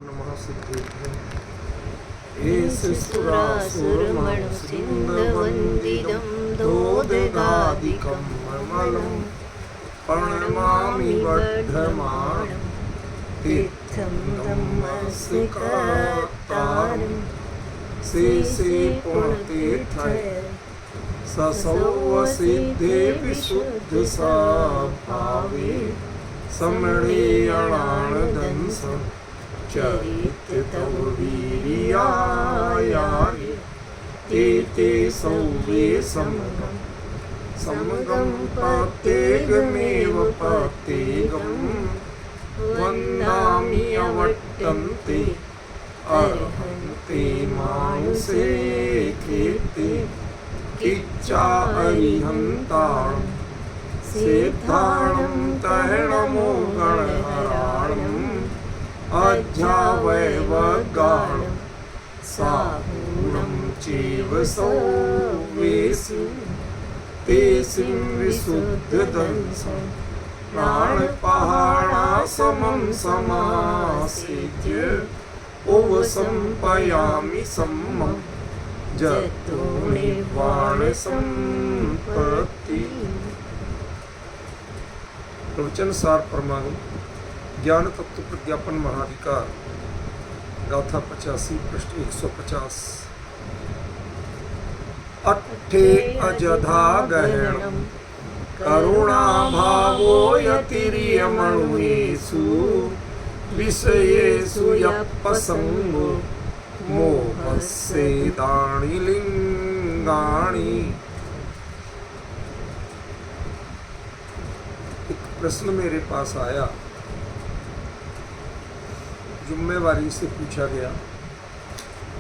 नमः सिद्धेभ्यो एषुरासुरमणुसिन्धवन्दितं दोदगादिकं ममलं प्रणमामि वर्धमानं तीर्थं धम्मस्य कर्तारं शेषे पुण्यतीर्थय ससौवसिद्धे विशुद्धस्वभावे समणीयणानदंसं चरिततव वीर्यायानि ते ते सौवे समगं प्रत्येकमेव प्रत्येकं वन्दामि अवट्टन्ते अर्हन्ते मांसे कीर्ति किच्चा अरिहन्ताणं सिद्धाणं तैणमो गणहराणम् अध्यावैवगाणं साहूणं चैव सौवेसु तेसिं विशुद्धदंसं प्राणपहाणासमं समासेत्य उपसंपयामि सम्मं जतो निर्वाणसम्पत्ति। प्रवचन सार परमागम ज्ञान तत्व प्रज्ञापन महाधिकार गाथा 85 पृष्ठ 150। अट्ठे अजधा गहणं करुणा भावो यतिर्यमणुषु विषयेषु यप्पसंगो मोहस्येदानि लिंगाणि। एक प्रश्न मेरे पास आया, जिम्मेवारी से पूछा गया,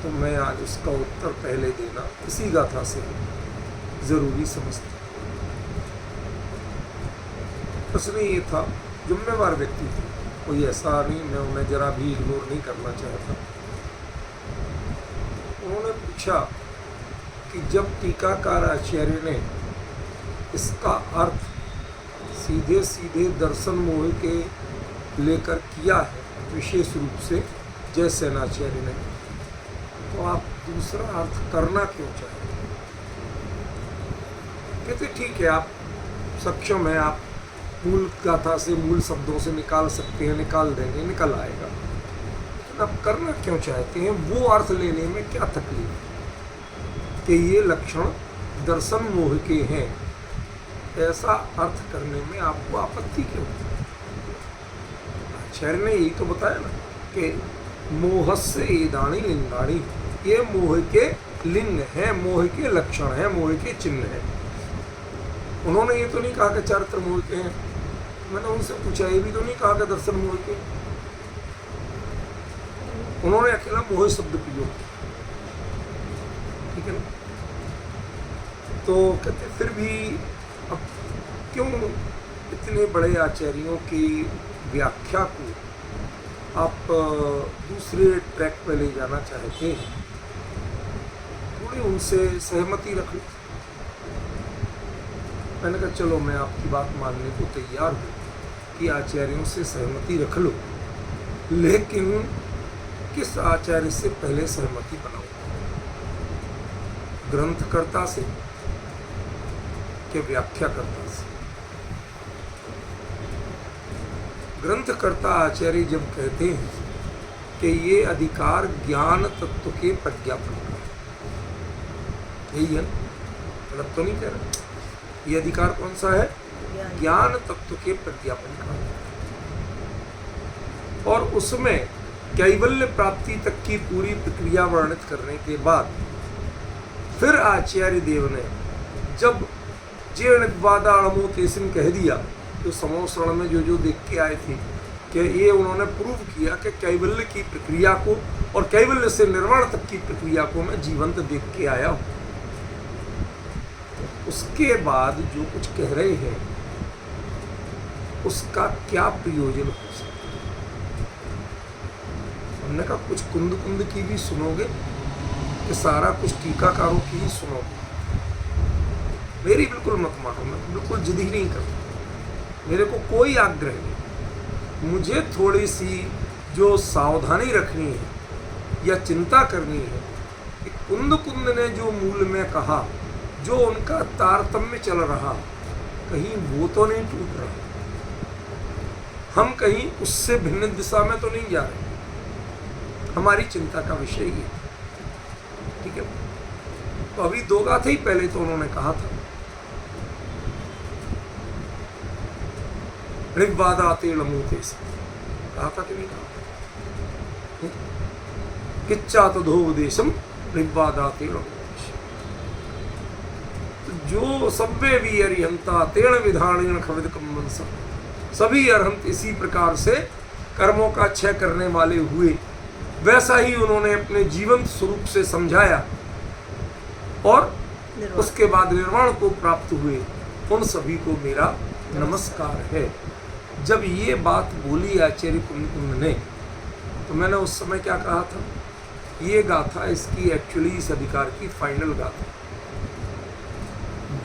तो मैं आज उसका उत्तर पहले देना इसी गाथा से जरूरी समझता। प्रश्न ये था, जिम्मेवार व्यक्ति थे, कोई ऐसा नहीं, मैं उन्हें जरा भी इग्नोर नहीं करना चाहता। उन्होंने पूछा कि जब टीकाकार आचार्य ने इसका अर्थ सीधे सीधे दर्शन मोह के लेकर किया है, विशेष रूप से जय सेनाचार्य ने, तो आप दूसरा अर्थ करना क्यों चाहते? कहते ठीक है, आप सक्षम हैं, आप मूल गाथा से मूल शब्दों से निकाल सकते हैं, निकाल देंगे, निकल आएगा, लेकिन आप करना क्यों चाहते हैं? वो अर्थ लेने में क्या तकलीफ कि ये लक्षण दर्शन मोह के हैं, ऐसा अर्थ करने में आपको आपत्ति क्यों? आचार्य ने यही तो बताया ना कि मोहस्य एदानी लिंगाणी, ये मोह के लिंग है, मोह के लक्षण है, मोह के चिन्ह है। उन्होंने ये तो नहीं कहा कि चारित्र मोह के हैं। मैंने उनसे पूछा, ये भी तो नहीं कहा कि दर्शन मोह के। उन्होंने अकेला मोह शब्द प्रयोग किया, ठीक है ना। तो कहते फिर भी अब क्यों इतने बड़े आचार्यों की व्याख्या को आप दूसरे ट्रैक पे ले जाना चाहते हैं, थोड़ी उनसे सहमति रख लो। मैंने कहा चलो मैं आपकी बात मानने को तैयार हूँ कि आचार्यों से सहमति रख लो, लेकिन किस आचार्य से पहले सहमति बनाओ? ग्रंथकर्ता से कि व्याख्याकर्ता से? ग्रंथकर्ता आचार्य जब कहते हैं कि ये अधिकार ज्ञान तत्व के प्रज्ञापन का है, यही है, गलत तो नहीं कह रहा? ये अधिकार कौन सा है? ज्ञान तत्व के प्रज्ञापन का है। और उसमें कैवल्य प्राप्ति तक की पूरी प्रक्रिया वर्णित करने के बाद फिर आचार्य देव ने जब जीर्णवादाणमो तेसिन कह दिया, तो समोसरण में जो देख के आए थे कि ये उन्होंने प्रूव किया कि कैवल्य की प्रक्रिया को और कैवल्य से निर्वाण तक की प्रक्रिया को मैं जीवंत देख के आया हूँ। उसके बाद जो कुछ कह रहे हैं उसका क्या प्रयोजन हो सकता है? हमने कहा कुछ कुंद कुंद की भी सुनोगे कि सारा कुछ टीकाकारों की ही सुनोगे? मेरी बिल्कुल मत मानो, मैं बिल्कुल जिद ही नहीं करता, मेरे को कोई आग्रह नहीं। मुझे थोड़ी सी जो सावधानी रखनी है या चिंता करनी है कि कुंद कुंद ने जो मूल में कहा, जो उनका तारतम्य चल रहा, कहीं वो तो नहीं टूट रहा, हम कहीं उससे भिन्न दिशा में तो नहीं जा रहे। हमारी चिंता का विषय ये, ठीक है। तो अभी दो गाथे ही पहले तो उन्होंने कहा था, ऋग्वादाते लमूते से कहा था कि नहीं कहा? किच्चा तदोपदेशम ऋग्वादाते लमूते। तो जो सभ्य भी अरिहंता तेण विधानेन खविद कम्मंसा, सभी अरहंत इसी प्रकार से कर्मों का क्षय करने वाले हुए, वैसा ही उन्होंने अपने जीवंत स्वरूप से समझाया और उसके बाद निर्वाण को प्राप्त हुए। उन सभी को मेरा नमस्कार है। जब ये बात बोली आचार्य कुंद कुंद ने, तो मैंने उस समय क्या कहा था, ये गाथा इसकी एक्चुअली इस अधिकार की फाइनल गाथा,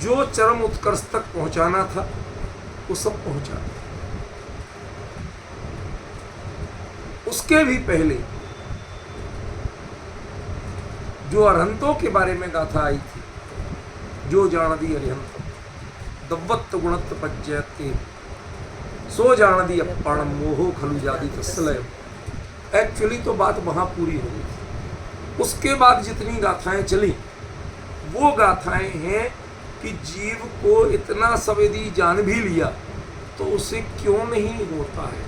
जो चरम उत्कर्ष तक पहुंचाना था वो सब पहुंचा। उसके भी पहले जो अरहंतों के बारे में गाथा आई थी, जो जानदी अरिहंत दव्वत्त गुणत्त पज्जयते सो जानदी अप्पाणम मोहो खलु जादी तस्लय, एक्चुअली तो बात वहां पूरी हो गई। उसके बाद जितनी गाथाएं चली वो गाथाएं हैं कि जीव को इतना सब यदि जान भी लिया तो उसे क्यों नहीं होता है,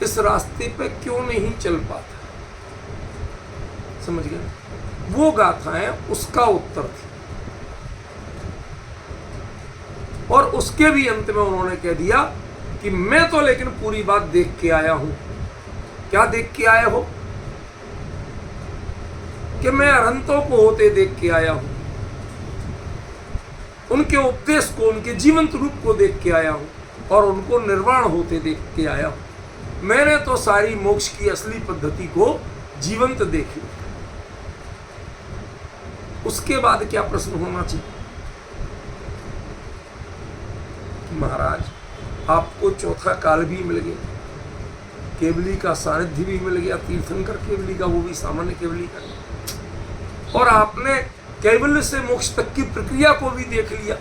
इस रास्ते पे क्यों नहीं चल पाता, समझ गए? वो गाथाएं उसका उत्तर थी। और उसके भी अंत में उन्होंने कह दिया कि मैं तो लेकिन पूरी बात देख के आया हूं। क्या देख के आया हो? कि मैं अरहंतों को होते देख के आया हूं, उनके उपदेश को, उनके जीवंत रूप को देख के आया हूं और उनको निर्वाण होते देख के आया हूं। मैंने तो सारी मोक्ष की असली पद्धति को जीवंत देख लिया। उसके बाद क्या प्रश्न होना चाहिए कि महाराज आपको चौथा काल भी मिल गया, केवली का सानिध्य भी मिल गया, तीर्थंकर केवली का, वो भी सामान्य केवली का, और आपने कैवल्य से मोक्ष तक की प्रक्रिया को भी देख लिया।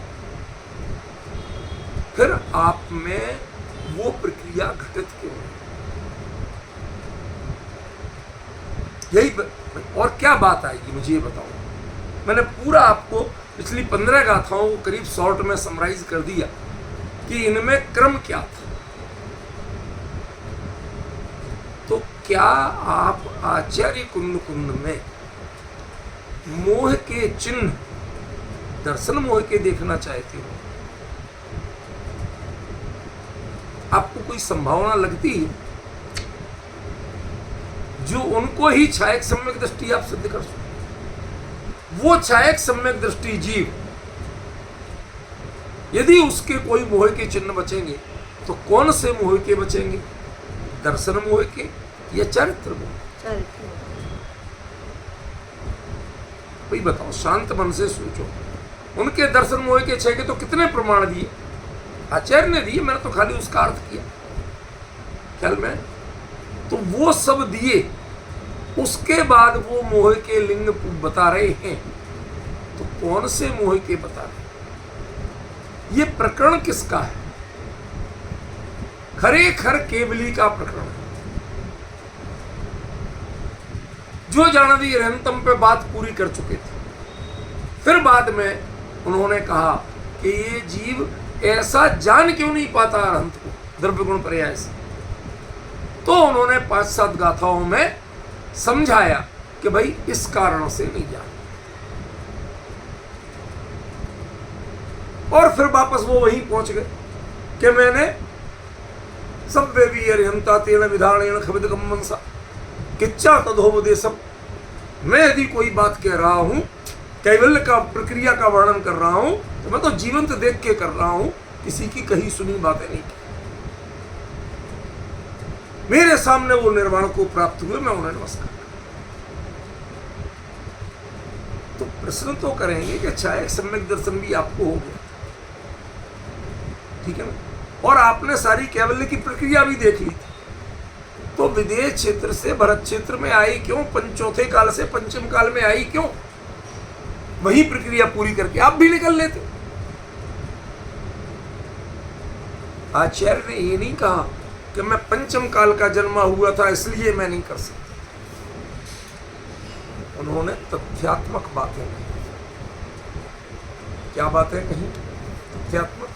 फिर आप में वो प्रक्रिया घटित क्यों है? यही और क्या बात आएगी मुझे ये बताओ। मैंने पूरा आपको पिछली 15 गाथाओं को करीब शॉर्ट में समराइज कर दिया कि इनमें क्रम क्या था। तो क्या आप आचार्य कुंद कुंद में मोह के चिन्ह, दर्शन मोह के देखना चाहते हो? आपको कोई संभावना लगती है जो उनको ही छायक सम्यक दृष्टि आप सिद्ध कर सको? वो छायक सम्यक दृष्टि जीव यदि उसके कोई मोह के चिन्ह बचेंगे तो कौन से मोह के बचेंगे? दर्शन मोह के या चरित्र मोह? भाई बताओ, शांत मन से सोचो। उनके दर्शन मोह के छह के तो कितने प्रमाण दिए? आचार्य ने दिए, मैंने तो खाली उसका अर्थ किया ख्याल में। तो वो सब दिए, उसके बाद वो मोह के लिंग बता रहे हैं। तो कौन से मोह के बता रहे हैं? ये प्रकरण किसका है? खरेखर केवली का प्रकरण है। जो जानदी अरिहंतम पे बात पूरी कर चुके थे। फिर बाद में उन्होंने कहा कि ये जीव ऐसा जान क्यों नहीं पाता अरिहंत को द्रव्य गुण पर्याय से। तो उन्होंने 5-7 गाथाओं में समझाया कि भाई इस कारण से नहीं जान। और फिर वापस वो वहीं पहुंच गए कि मैंने सभ्य भी अरिहंता तेन विधानेन खविद कम्मंसा किच्चा तदोपदेशम। मैं यदि कोई बात कह रहा हूं, कैवल्य का प्रक्रिया का वर्णन कर रहा हूं, तो मैं तो जीवंत देख के कर रहा हूं, किसी की कही सुनी बातें नहीं की। मेरे सामने वो निर्वाण को प्राप्त हुए, मैं उन्हें नमस्कार। तो प्रश्न तो करेंगे कि अच्छा एक सम्यक दर्शन भी आपको हो गया, ठीक है ना, और आपने सारी कैवल्य की प्रक्रिया भी देख ली थी। तो विदेश क्षेत्र से भरत क्षेत्र में आई क्यों? चौथे काल से पंचम काल में आई क्यों? वही प्रक्रिया पूरी करके आप भी निकल लेते। आचार्य ने ये नहीं कहा कि मैं पंचम काल का जन्मा हुआ था इसलिए मैं नहीं कर सकता। उन्होंने तथ्यात्मक बातें कही। क्या बातें कही? तथ्यात्मक।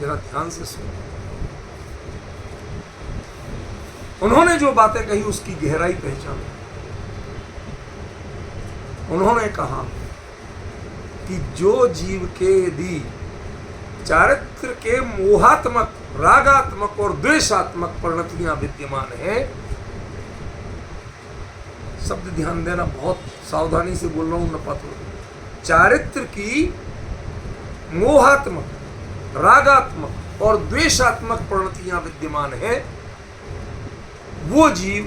जरा ध्यान से सुनो। उन्होंने जो बातें कही उसकी गहराई पहचानी। उन्होंने कहा कि जो जीव के यदि चारित्र के मोहात्मक, रागात्मक और द्वेषात्मक परिणतियां विद्यमान है, शब्द ध्यान देना, बहुत सावधानी से बोल रहा हूं, न पातो। चारित्र की मोहात्मक, रागात्मक और द्वेषात्मक परिणतियां विद्यमान है, वो जीव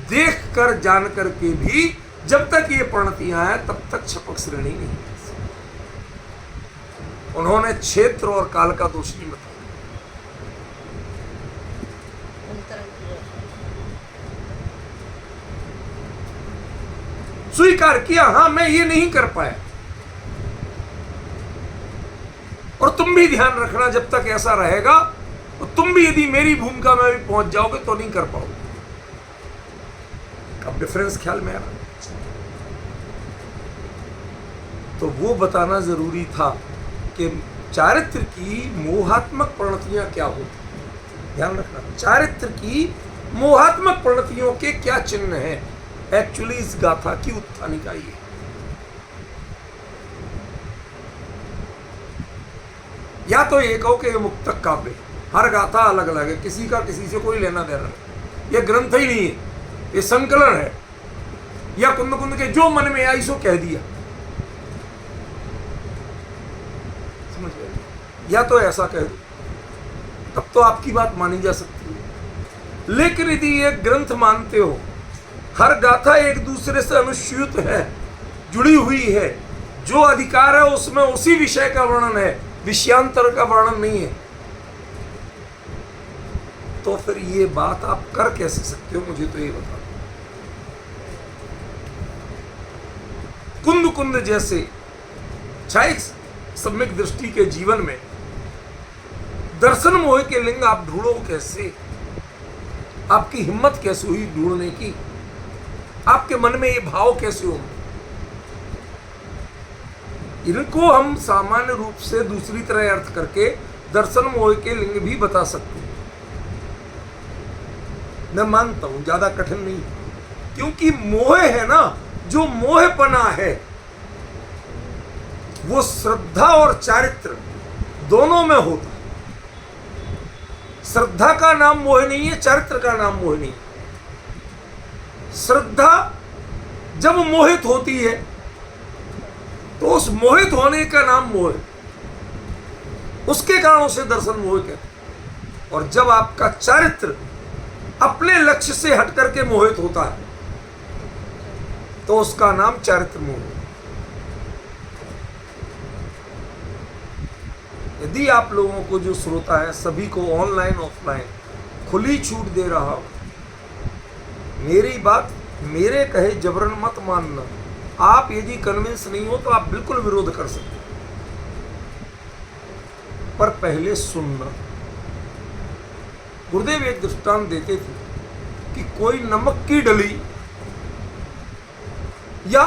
देख कर जान कर के भी जब तक ये परिणतियां हैं तब तक क्षपक श्रेणी नहीं है। उन्होंने क्षेत्र और काल का दोष नहीं बताया। स्वीकार किया, हां मैं ये नहीं कर पाया। और तुम भी ध्यान रखना, जब तक ऐसा रहेगा तो तुम भी यदि मेरी भूमिका में भी पहुंच जाओगे तो नहीं कर पाओगे। अब डिफरेंस ख्याल में आ रहा? तो वो बताना जरूरी था कि चारित्र की मोहात्मक परिणतियां क्या होती। ध्यान रखना, चारित्र की मोहात्मक परिणतियों के क्या चिन्ह हैं। एक्चुअली इस गाथा की उत्थानिका ये। या तो ये कहो कि ये मुक्तक काव्य, हर गाथा अलग अलग है, किसी का किसी से कोई लेना देना नहीं, ये ग्रंथ ही नहीं है, ये संकलन है, या कुंद कुंद के जो मन में आई सो कह दिया। समझ गए? या तो ऐसा कह दो, तब तो आपकी बात मानी जा सकती है। लेकिन यदि ये ग्रंथ मानते हो, हर गाथा एक दूसरे से अनुस्यूत है, जुड़ी हुई है, जो अधिकार है उसमें उसी विषय का वर्णन है, विषयांतर का वर्णन नहीं है, तो फिर ये बात आप कर कैसे सकते हो? मुझे तो ये बताओ। कुंद कुंद जैसे क्षायिक सम्यक दृष्टि के जीवन में दर्शन मोह के लिंग आप ढूंढो कैसे? आपकी हिम्मत कैसे हुई ढूंढने की? आपके मन में ये भाव कैसे हो? इनको हम सामान्य रूप से दूसरी तरह अर्थ करके दर्शन मोह के लिंग भी बता सकते हैं। मैं मानता हूं ज्यादा कठिन नहीं, क्योंकि मोह है ना, जो मोहपना है वो श्रद्धा और चारित्र दोनों में होता है। श्रद्धा का नाम मोह नहीं है, चारित्र का नाम मोह नहीं है। श्रद्धा जब मोहित होती है तो उस मोहित होने का नाम मोह है, उसके कारण उसे दर्शन मोह कहते हैं। और जब आपका चारित्र अपने लक्ष्य से हट करके मोहित होता है तो उसका नाम चारित्र मोह है। यदि आप लोगों को, जो श्रोता है, सभी को ऑनलाइन ऑफलाइन खुली छूट दे रहा हूं, मेरी बात मेरे कहे जबरन मत मानना। आप यदि कन्विंस नहीं हो तो आप बिल्कुल विरोध कर सकते, पर पहले सुनना। गुरुदेव एक दृष्टांत देते थे कि कोई नमक की डली या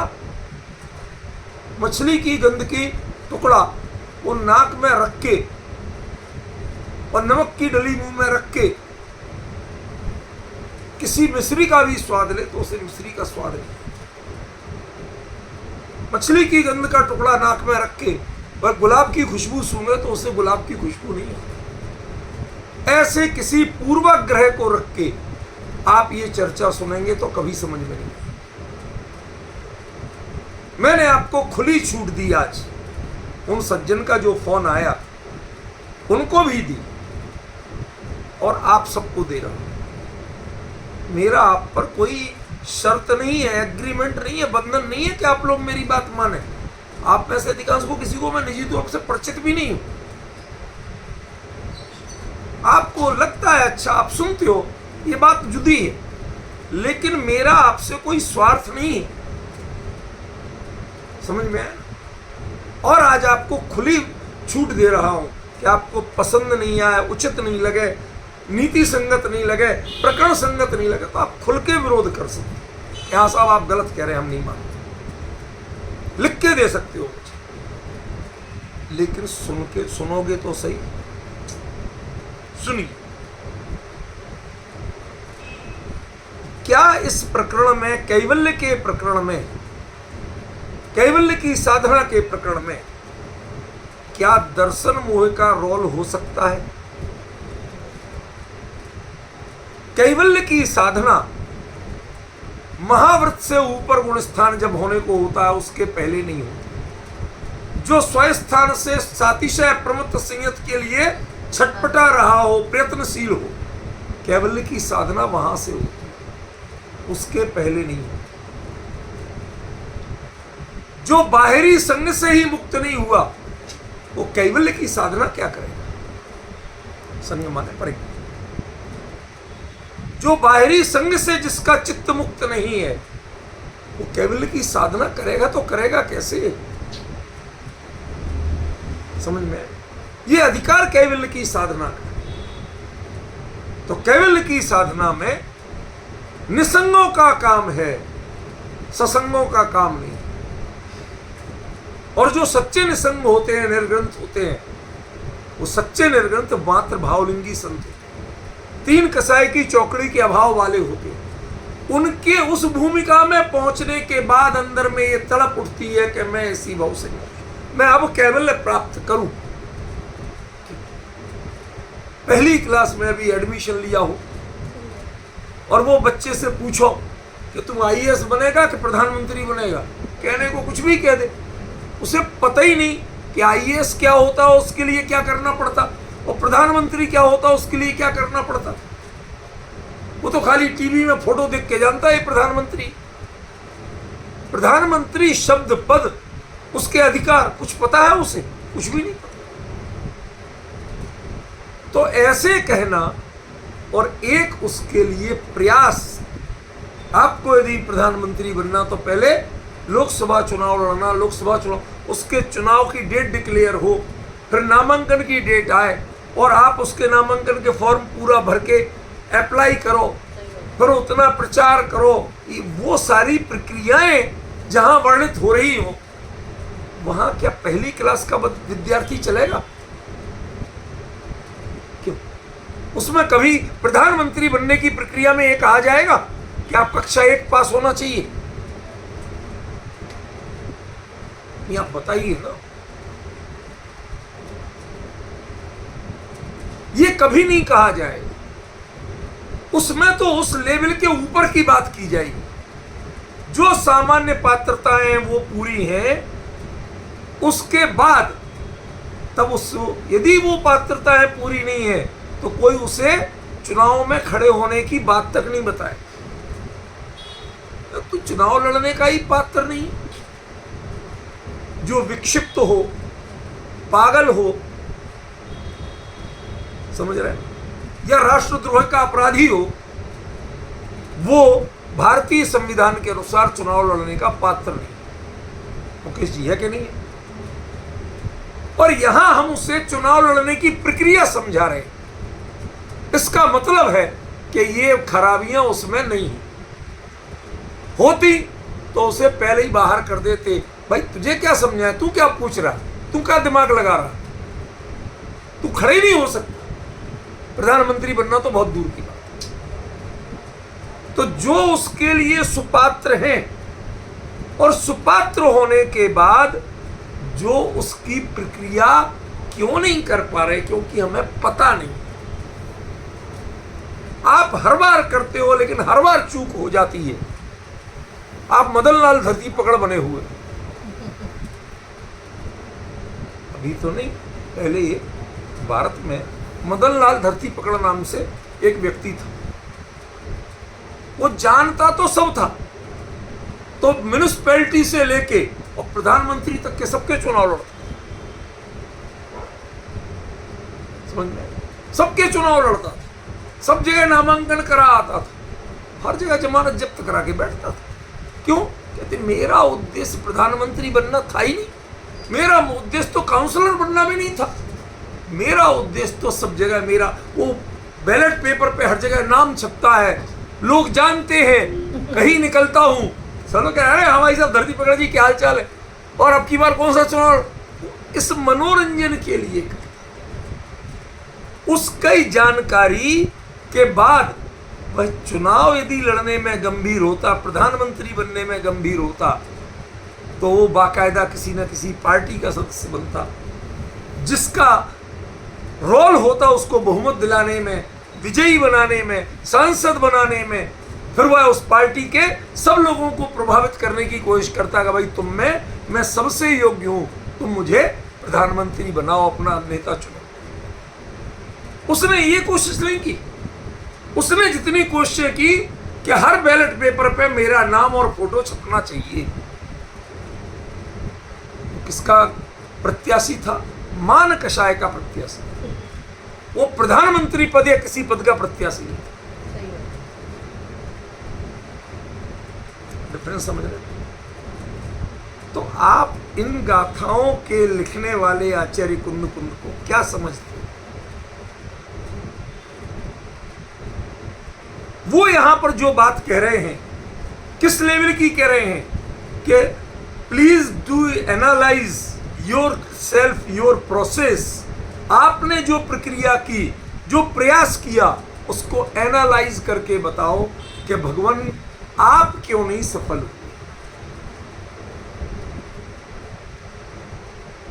मछली की गंध की टुकड़ा वो नाक में रख के और नमक की डली मुंह में रख के किसी मिश्री का भी स्वाद ले तो उसे मिश्री का स्वाद नहीं। मछली की गंध का टुकड़ा नाक में रख के और गुलाब की खुशबू सूंघे तो उसे गुलाब की खुशबू नहीं आती। ऐसे किसी पूर्वाग्रह को रख के आप ये चर्चा सुनेंगे तो कभी समझ में नहीं। मैंने आपको खुली छूट दी आज। उन सज्जन का जो फोन आया उनको भी दी और आप सबको दे रहा हूं। मेरा आप पर कोई शर्त नहीं है, एग्रीमेंट नहीं है, बंधन नहीं है कि आप लोग मेरी बात माने। आप में से अधिकांश को किसी को मैं निजी तौर से परिचित भी नहीं हूं। आपको लगता है अच्छा, आप सुनते हो, ये बात जुदी है, लेकिन मेरा आपसे कोई स्वार्थ नहीं है। समझ में आया? और आज आपको खुली छूट दे रहा हूं कि आपको पसंद नहीं आए, उचित नहीं लगे, नीति संगत नहीं लगे, प्रकरण संगत नहीं लगे, तो आप खुल के विरोध कर सकते हैं। यहां साहब आप गलत कह रहे हैं, हम नहीं मानते, लिख के दे सकते हो मुझे, लेकिन सुनोगे तो सही। सुनिए, क्या इस प्रकरण में, कैवल्य के प्रकरण में, कैवल्य की साधना के प्रकरण में, क्या दर्शन मोह का रोल हो सकता है? कैवल्य की साधना महाव्रत से ऊपर गुण स्थान जब होने को होता है, उसके पहले नहीं होता। जो स्वस्थान से सातिशय प्रमत्त संयत के लिए छटपटा रहा हो, प्रयत्नशील हो, कैवल्य की साधना वहां से होती है, उसके पहले नहीं होती। जो बाहरी संग से ही मुक्त नहीं हुआ, वो कैवल्य की साधना क्या करेगा? संग माने परिग्रह। जो बाहरी संग से जिसका चित्त मुक्त नहीं है, वो कैवल्य की साधना करेगा तो करेगा कैसे? समझ में? ये अधिकार कैवल्य की साधना का। तो कैवल्य की साधना में निसंगों का काम है, ससंगों का काम नहीं। और जो सच्चे निसंग होते हैं, निर्ग्रंथ होते हैं, वो सच्चे निर्ग्रंथ मात्र भावलिंगी संत होते हैं, तीन कसाई की चौकड़ी के अभाव वाले होते हैं। उनके उस भूमिका में पहुंचने के बाद अंदर में ये तड़प उठती है कि मैं इसी भाव से मैं अब कैवल्य प्राप्त करूं। पहली क्लास में अभी एडमिशन लिया हो और वो बच्चे से पूछो कि तुम आईएएस बनेगा कि प्रधानमंत्री बनेगा, कहने को कुछ भी कह दे, उसे पता ही नहीं कि आईएएस क्या होता है, उसके लिए क्या करना पड़ता, और प्रधानमंत्री क्या होता, उसके लिए क्या करना पड़ता। वो तो खाली टीवी में फोटो देख के जानता है प्रधानमंत्री। प्रधानमंत्री शब्द पद, उसके अधिकार कुछ पता है उसे? कुछ भी नहीं पता। तो ऐसे कहना और एक उसके लिए प्रयास, आपको यदि प्रधानमंत्री बनना तो पहले लोकसभा चुनाव लड़ना, लोकसभा चुनाव, उसके चुनाव की डेट डिक्लेयर हो, फिर नामांकन की डेट आए और आप उसके नामांकन के फॉर्म पूरा भर के अप्लाई करो, फिर उतना प्रचार करो। वो सारी प्रक्रियाएं जहां वर्णित हो रही हो, वहां क्या पहली क्लास का विद्यार्थी चलेगा? क्यों? उसमें कभी प्रधानमंत्री बनने की प्रक्रिया में एक आ जाएगा कि आप कक्षा 1 पास होना चाहिए? ये आप बताइए ना। ये कभी नहीं कहा जाएगा। उसमें तो उस लेवल के ऊपर की बात की जाएगी। जो सामान्य पात्रताएं वो पूरी हैं, उसके बाद तब उस, यदि वो पात्रताएं पूरी नहीं है तो कोई उसे चुनाव में खड़े होने की बात तक नहीं बताए। तो चुनाव लड़ने का ही पात्र नहीं। जो विक्षिप्त हो, पागल हो, समझ रहे हैं, या राष्ट्रद्रोह का अपराधी हो, वो भारतीय संविधान के अनुसार चुनाव लड़ने का पात्र नहीं। मुकेश जी है कि नहीं है? और यहां हम उसे चुनाव लड़ने की प्रक्रिया समझा रहे हैं। इसका मतलब है कि ये खराबियां उसमें नहीं होती तो उसे पहले ही बाहर कर देते। भाई तुझे क्या समझा है, तू क्या पूछ रहा, तू क्या दिमाग लगा रहा, तू खड़े ही नहीं हो सकता। प्रधानमंत्री बनना तो बहुत दूर की बात। तो जो उसके लिए सुपात्र हैं, और सुपात्र होने के बाद जो उसकी प्रक्रिया क्यों नहीं कर पा रहे, क्योंकि हमें पता नहीं। आप हर बार करते हो लेकिन हर बार चूक हो जाती है। आप मदन लाल धरती पकड़ बने हुए, अभी तो नहीं, पहले ये भारत में मदन लाल धरती पकड़ नाम से एक व्यक्ति था। वो जानता तो सब था, तो म्युनिसिपैलिटी से लेके और प्रधानमंत्री तक के सबके चुनाव लड़ता। समझ में? सबके चुनाव लड़ता था, सब जगह नामांकन करा आता था, हर जगह जमानत जब्त करा के बैठता था। क्यों? कहते मेरा उद्देश्य प्रधानमंत्री बनना था ही नहीं, मेरा उद्देश्य तो काउंसलर बनना भी नहीं था, मेरा उद्देश्य तो सब जगह मेरा वो बैलेट पेपर पे हर जगह नाम छपता है, लोग जानते हैं, कहीं निकलता हूं सब कह रहे हैं हमारी साहब धरती पकड़ जी क्या हाल चाल है, और अब की बार कौन सा चुनाव, इस मनोरंजन के लिए। उसकी जानकारी के बाद वह चुनाव यदि लड़ने में गंभीर होता, प्रधानमंत्री बनने में गंभीर होता, तो वो बाकायदा किसी न किसी पार्टी का सदस्य बनता, जिसका रोल होता उसको बहुमत दिलाने में, विजयी बनाने में, सांसद बनाने में। फिर वह उस पार्टी के सब लोगों को प्रभावित करने की कोशिश करता कि भाई तुम में मैं सबसे योग्य हूं, तुम मुझे प्रधानमंत्री बनाओ, अपना नेता चुनो। उसने ये कोशिश नहीं की। उसने जितनी कोशिशें की कि हर बैलेट पेपर पे मेरा नाम और फोटो छपना चाहिए। किसका प्रत्याशी था? मान कषाय का प्रत्याशी। वो प्रधानमंत्री पद या किसी पद का प्रत्याशी नहीं था। डिफरेंस समझ रहे? तो आप इन गाथाओं के लिखने वाले आचार्य कुंद को क्या समझते? वो यहां पर जो बात कह रहे हैं किस लेवल की कह रहे हैं कि please do analyse your self, your process. आपने जो प्रक्रिया की, जो प्रयास किया, उसको एनालाइज करके बताओ कि भगवान आप क्यों नहीं सफल हुए।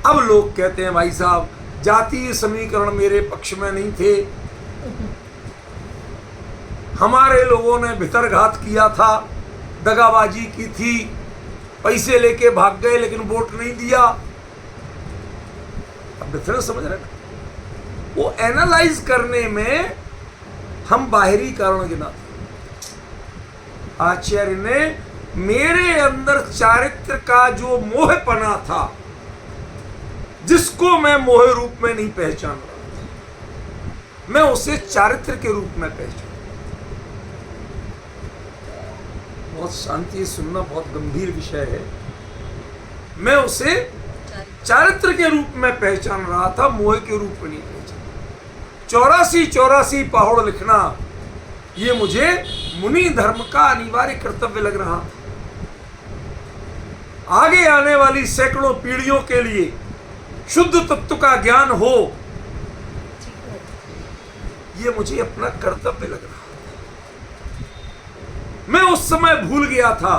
अब लोग कहते हैं भाई साहब जातीय समीकरण मेरे पक्ष में नहीं थे, हमारे लोगों ने भितरघात किया था, दगाबाजी की थी, पैसे लेके भाग गए लेकिन वोट नहीं दिया। अब डिफरेंस समझ रहे ना? वो एनालाइज करने में हम बाहरी कारण गिनाते। आचार्य ने मेरे अंदर चारित्र का जो मोहपना था, जिसको मैं मोह रूप में नहीं पहचान रहा था, मैं उसे चारित्र के रूप में पहचान। बहुत शांति सुनना, बहुत गंभीर विषय है। मैं उसे चारित्र के रूप में पहचान रहा था, मोह के रूप में नहीं पहचान। 84 पहाड़ लिखना ये मुझे मुनि धर्म का अनिवार्य कर्तव्य लग रहा था। आगे आने वाली सैकड़ों पीढ़ियों के लिए शुद्ध तत्व का ज्ञान हो, ये मुझे अपना कर्तव्य लग रहा था। मैं उस समय भूल गया था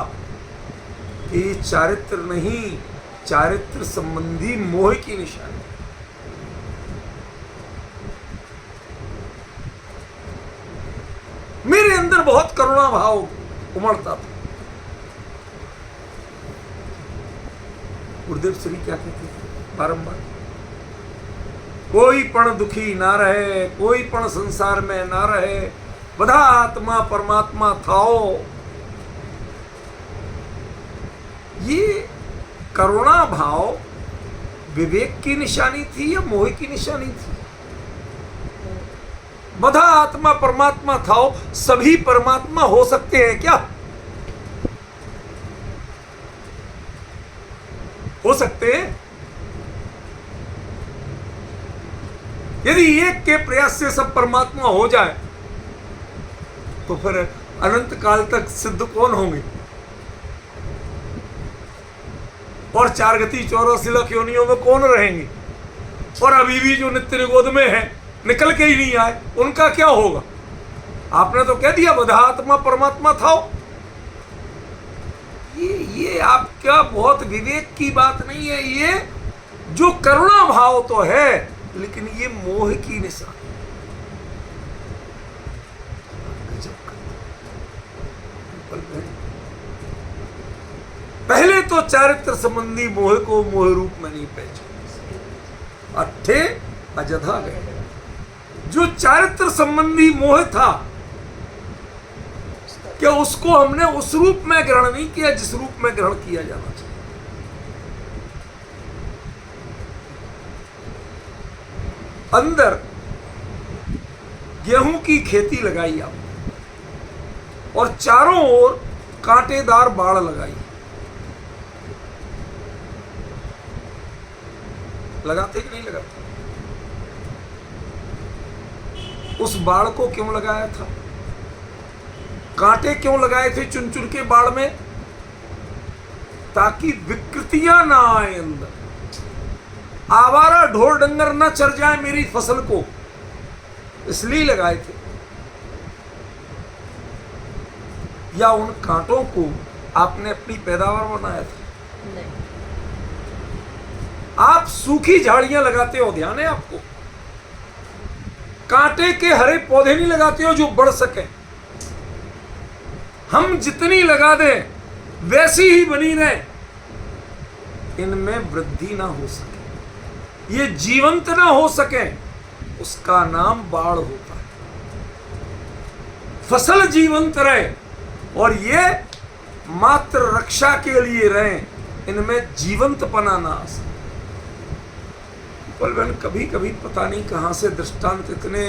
कि चारित्र नहीं, चारित्र संबंधी मोह की निशानी। मेरे अंदर बहुत करुणा भाव उमड़ता था। गुरुदेव श्री क्या कहते थे बारंबार? कोई पण दुखी ना रहे, कोई पण संसार में ना रहे, बधा आत्मा परमात्मा थाओ। ये करुणा भाव विवेक की निशानी थी या मोह की निशानी थी? बधा आत्मा परमात्मा थाओ, सभी परमात्मा हो सकते हैं क्या? हो सकते हैं। यदि एक के प्रयास से सब परमात्मा हो जाए तो फिर अनंत काल तक सिद्ध कौन होंगे? और 4 गति 84 लाख योनियों में कौन रहेंगे? और अभी भी जो नित्य निगोद में है, निकल के ही नहीं आए, उनका क्या होगा? आपने तो कह दिया बधा आत्मा परमात्मा था। ये आपका बहुत विवेक की बात नहीं है। ये जो करुणा भाव तो है, लेकिन ये मोह की निशानी। पहले तो चारित्र संबंधी मोह को मोह रूप में नहीं पहचान, अट्ठे अजधा गए। जो चारित्र संबंधी मोह था, क्या उसको हमने उस रूप में ग्रहण नहीं किया जिस रूप में ग्रहण किया जाना चाहिए। अंदर गेहूं की खेती लगाई आप और चारों ओर कांटेदार बाड़ लगाई, लगाते कि नहीं लगाते? उस बाड़ को क्यों लगाया था? कांटे क्यों लगाए थे चुन चुन के बाड़ में? ताकि विकृतियां ना आए अंदर, आवारा ढोर डंगर ना चर जाए मेरी फसल को, इसलिए लगाए थे। या उन कांटों को आपने अपनी पैदावार बनाया था? नहीं। आप सूखी झाड़ियां लगाते हो, ध्यान है आपको? कांटे के हरे पौधे नहीं लगाते हो जो बढ़ सके। हम जितनी लगा दें वैसी ही बनी रहे, इनमें वृद्धि ना हो सके, ये जीवंत ना हो सके, उसका नाम बाढ़ होता है। फसल जीवंत रहे और ये मात्र रक्षा के लिए रहे, इनमें जीवंतपना ना आ सके। बहन कभी कभी पता नहीं कहां से दृष्टांत इतने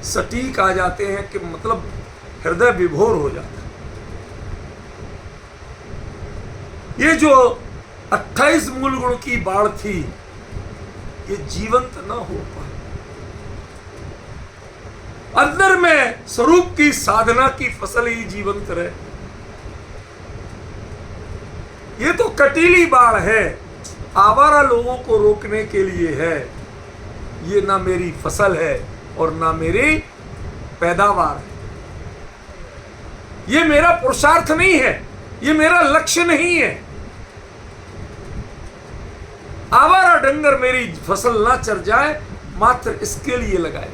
सटीक आ जाते हैं कि मतलब हृदय विभोर हो जाता है। ये जो 28 मूल गुण की बाढ़ थी, ये जीवंत न हो पाए। अंदर में स्वरूप की साधना की फसल ही जीवंत रहे। ये तो कटीली बाढ़ है, आवारा लोगों को रोकने के लिए है। ये ना मेरी फसल है और ना मेरी पैदावार है। ये मेरा पुरुषार्थ नहीं है, ये मेरा लक्ष्य नहीं है। आवारा डंगर मेरी फसल ना चर जाए, मात्र इसके लिए लगाए।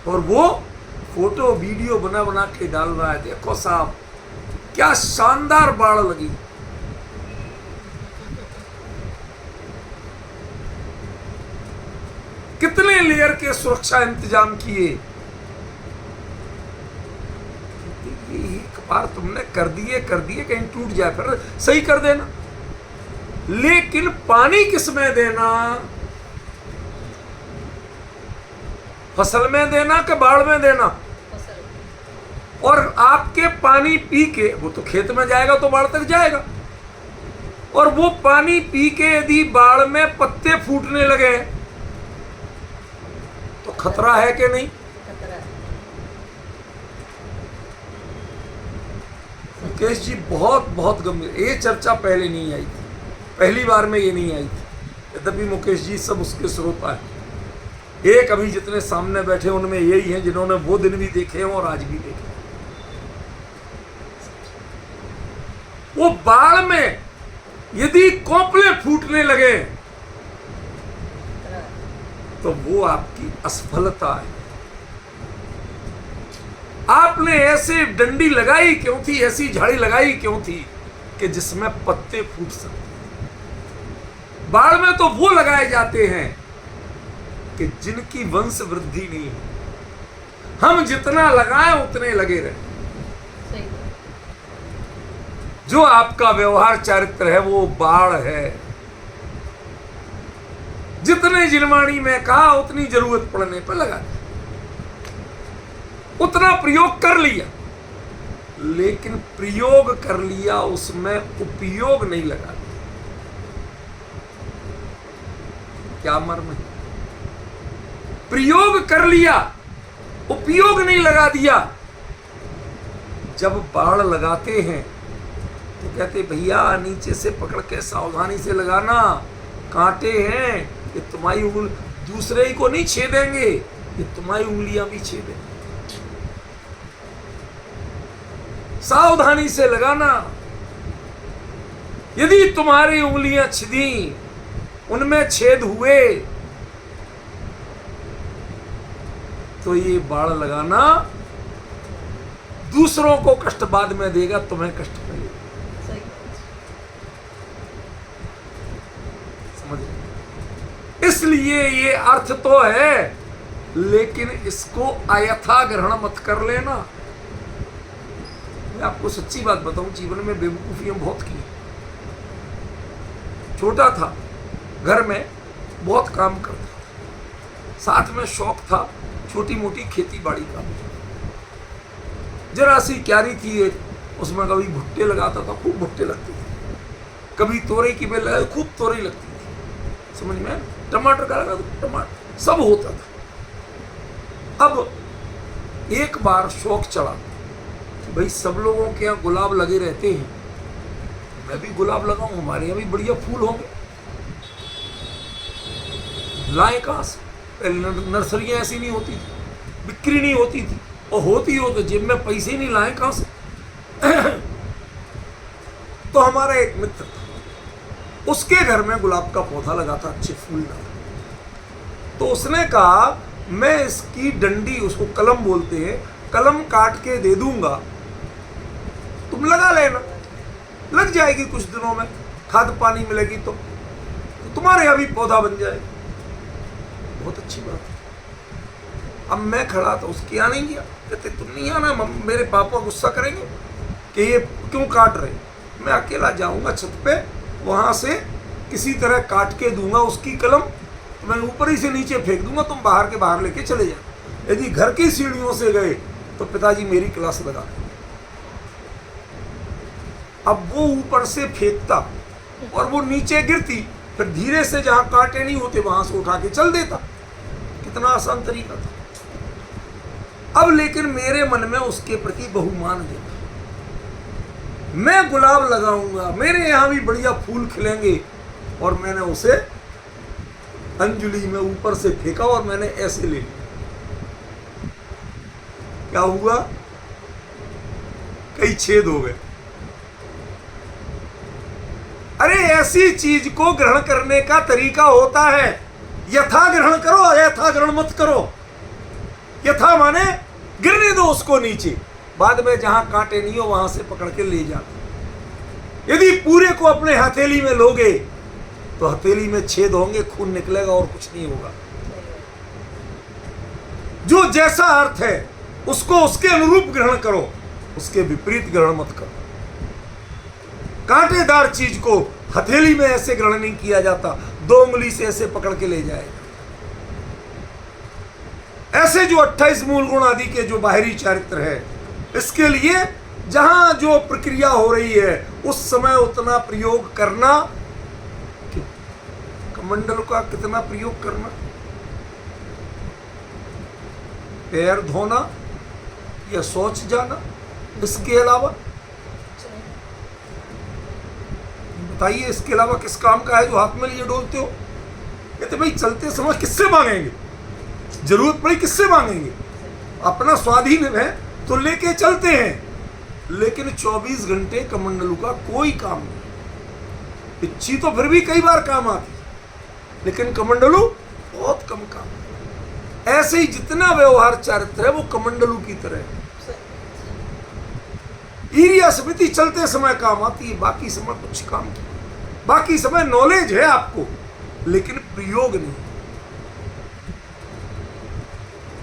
और वो फोटो वीडियो बना बना के डाल रहा है, देखो साहब क्या शानदार बाढ़ लगी। कितने लेयर के सुरक्षा इंतजाम किए। एक बार तुमने कर दिए कहीं टूट जाए फिर सही कर देना, लेकिन पानी किसमें देना? फसल में देना कि बाढ़ में देना? फसल। और आपके पानी पी के वो तो खेत में जाएगा तो बाढ़ तक जाएगा, और वो पानी पी के यदि बाढ़ में पत्ते फूटने लगे तो खतरा है कि नहीं? खतरा। मुकेश जी बहुत बहुत गंभीर, ये चर्चा पहले नहीं आई थी, पहली बार में ये नहीं आई थी। यद्यपि मुकेश जी सब उसके श्रोता है। एक अभी जितने सामने बैठे उनमें यही हैं जिन्होंने वो दिन भी देखे हैं और आज भी देखे। वो बाढ़ में यदि कोपले फूटने लगे तो वो आपकी असफलता है। आपने ऐसे डंडी लगाई क्यों थी, ऐसी झाड़ी लगाई क्यों थी कि जिसमें पत्ते फूट सकते। बाढ़ में तो वो लगाए जाते हैं कि जिनकी वंश वृद्धि नहीं है। हम जितना लगाएं उतने लगे रहे। सही। जो आपका व्यवहार चरित्र है वो बाढ़ है। जितने जिनवाणी में कहा उतनी जरूरत पड़ने पर लगा दिया, उतना प्रयोग कर लिया, लेकिन प्रयोग कर लिया उसमें उपयोग नहीं लगा दिया। क्या मर्म है? प्रयोग कर लिया, उपयोग नहीं लगा दिया। जब बाढ़ लगाते हैं तो कहते भैया नीचे से पकड़ के सावधानी से लगाना, कांटे हैं, ये तुम्हारी उंगली दूसरे ही को नहीं छेदेंगे, ये तुम्हारी उंगलियां भी छेदेंगे। सावधानी से लगाना। यदि तुम्हारी उंगलियां छिदी, उनमें छेद हुए, तो ये बाढ़ लगाना दूसरों को कष्ट बाद में देगा, तुम्हें कष्ट पहले। सही। समझ रहे? इसलिए ये अर्थ तो है, लेकिन इसको अयथा ग्रहण मत कर लेना। मैं आपको सच्ची बात बताऊं, जीवन में बेवकूफियां बहुत की। छोटा था, घर में बहुत काम करता था, साथ में शौक था छोटी मोटी खेती बाड़ी का। जरा सी क्यारी थी एक, उसमें कभी भुट्टे लगाता था, खूब भुट्टे लगते थे, कभी तोरई की बेल लगाई, खूब तोरई लगती थी, समझ में? टमाटर का लगा तो टमाटर, सब होता था। अब एक बार शौक चढ़ा कि भाई सब लोगों के यहाँ गुलाब लगे रहते हैं, मैं भी गुलाब लगाऊं, हमारे यहाँ भी बढ़िया फूल होंगे। लाए कहाँ से? पहले नर्सरियाँ ऐसी नहीं होती थी, बिक्री नहीं होती थी, और होती हो तो जेब में पैसे ही नहीं, लाए कहाँ से? तो हमारा एक मित्र था, उसके घर में गुलाब का पौधा लगा था, अच्छे फूल लगा। तो उसने कहा मैं इसकी डंडी, उसको कलम बोलते हैं, कलम काट के दे दूंगा, तुम लगा लेना, लग जाएगी कुछ दिनों में, खाद पानी मिलेगी तो तुम्हारे यहाँ भी पौधा बन जाएगा। बहुत अच्छी बात है। अब मैं खड़ा था, उसके यहाँ नहीं गया, कहते तुम नहीं आना, मेरे पापा गुस्सा करेंगे कि ये क्यों काट रहे। मैं अकेला जाऊंगा छत पे, वहां से किसी तरह काट के दूंगा उसकी कलम, तो मैं ऊपर ही से नीचे फेंक दूंगा, तुम बाहर के बाहर लेके चले जाओ। यदि घर की सीढ़ियों से गए तो पिताजी मेरी क्लास लगा दें। अब वो ऊपर से फेंकता और वो नीचे गिरती, फिर धीरे से जहां कांटे नहीं होते वहां से उठा के चल देता। कितना आसान तरीका था। अब लेकिन मेरे मन में उसके प्रति बहुमान है, मैं गुलाब लगाऊंगा, मेरे यहां भी बढ़िया फूल खिलेंगे, और मैंने उसे अंजलि में ऊपर से फेंका और मैंने ऐसे ले लिया। क्या हुआ? कई छेद हो गए। अरे ऐसी चीज को ग्रहण करने का तरीका होता है, यथा ग्रहण करो, अयथा ग्रहण मत करो। यथा माने गिरने दो उसको नीचे, बाद में जहां कांटे नहीं हो वहां से पकड़ के ले जाओ। यदि पूरे को अपने हथेली में लोगे तो हथेली में छेद होंगे, खून निकलेगा और कुछ नहीं होगा। जो जैसा अर्थ है उसको उसके अनुरूप ग्रहण करो, उसके विपरीत ग्रहण मत करो। कांटेदार चीज को हथेली में ऐसे ग्रहण नहीं किया जाता, 2 उंगली से ऐसे पकड़ के ले जाएगा। ऐसे जो 28 मूल गुण आदि के जो बाहरी चारित्र है, इसके लिए जहां जो प्रक्रिया हो रही है उस समय उतना प्रयोग करना, कमंडल का कितना प्रयोग करना, पैर धोना या शौच जाना, इसके अलावा बताइए, इसके अलावा किस काम का है जो हाथ में लिए डोलते हो? कहते भाई चलते समय किससे मांगेंगे, जरूरत पड़ी किससे मांगेंगे, अपना स्वाधीन है तो लेके चलते हैं, लेकिन 24 घंटे कमंडलू का कोई काम नहीं। पिच्ची तो फिर भी कई बार काम आती, लेकिन कमंडलू बहुत कम काम। ऐसे ही जितना व्यवहार चारित्र है वो कमंडलू की तरह है। ईर्ष्या स्मृति चलते समय काम आती है, बाकी समय कुछ काम नहीं। बाकी समय नॉलेज है आपको, लेकिन प्रयोग नहीं।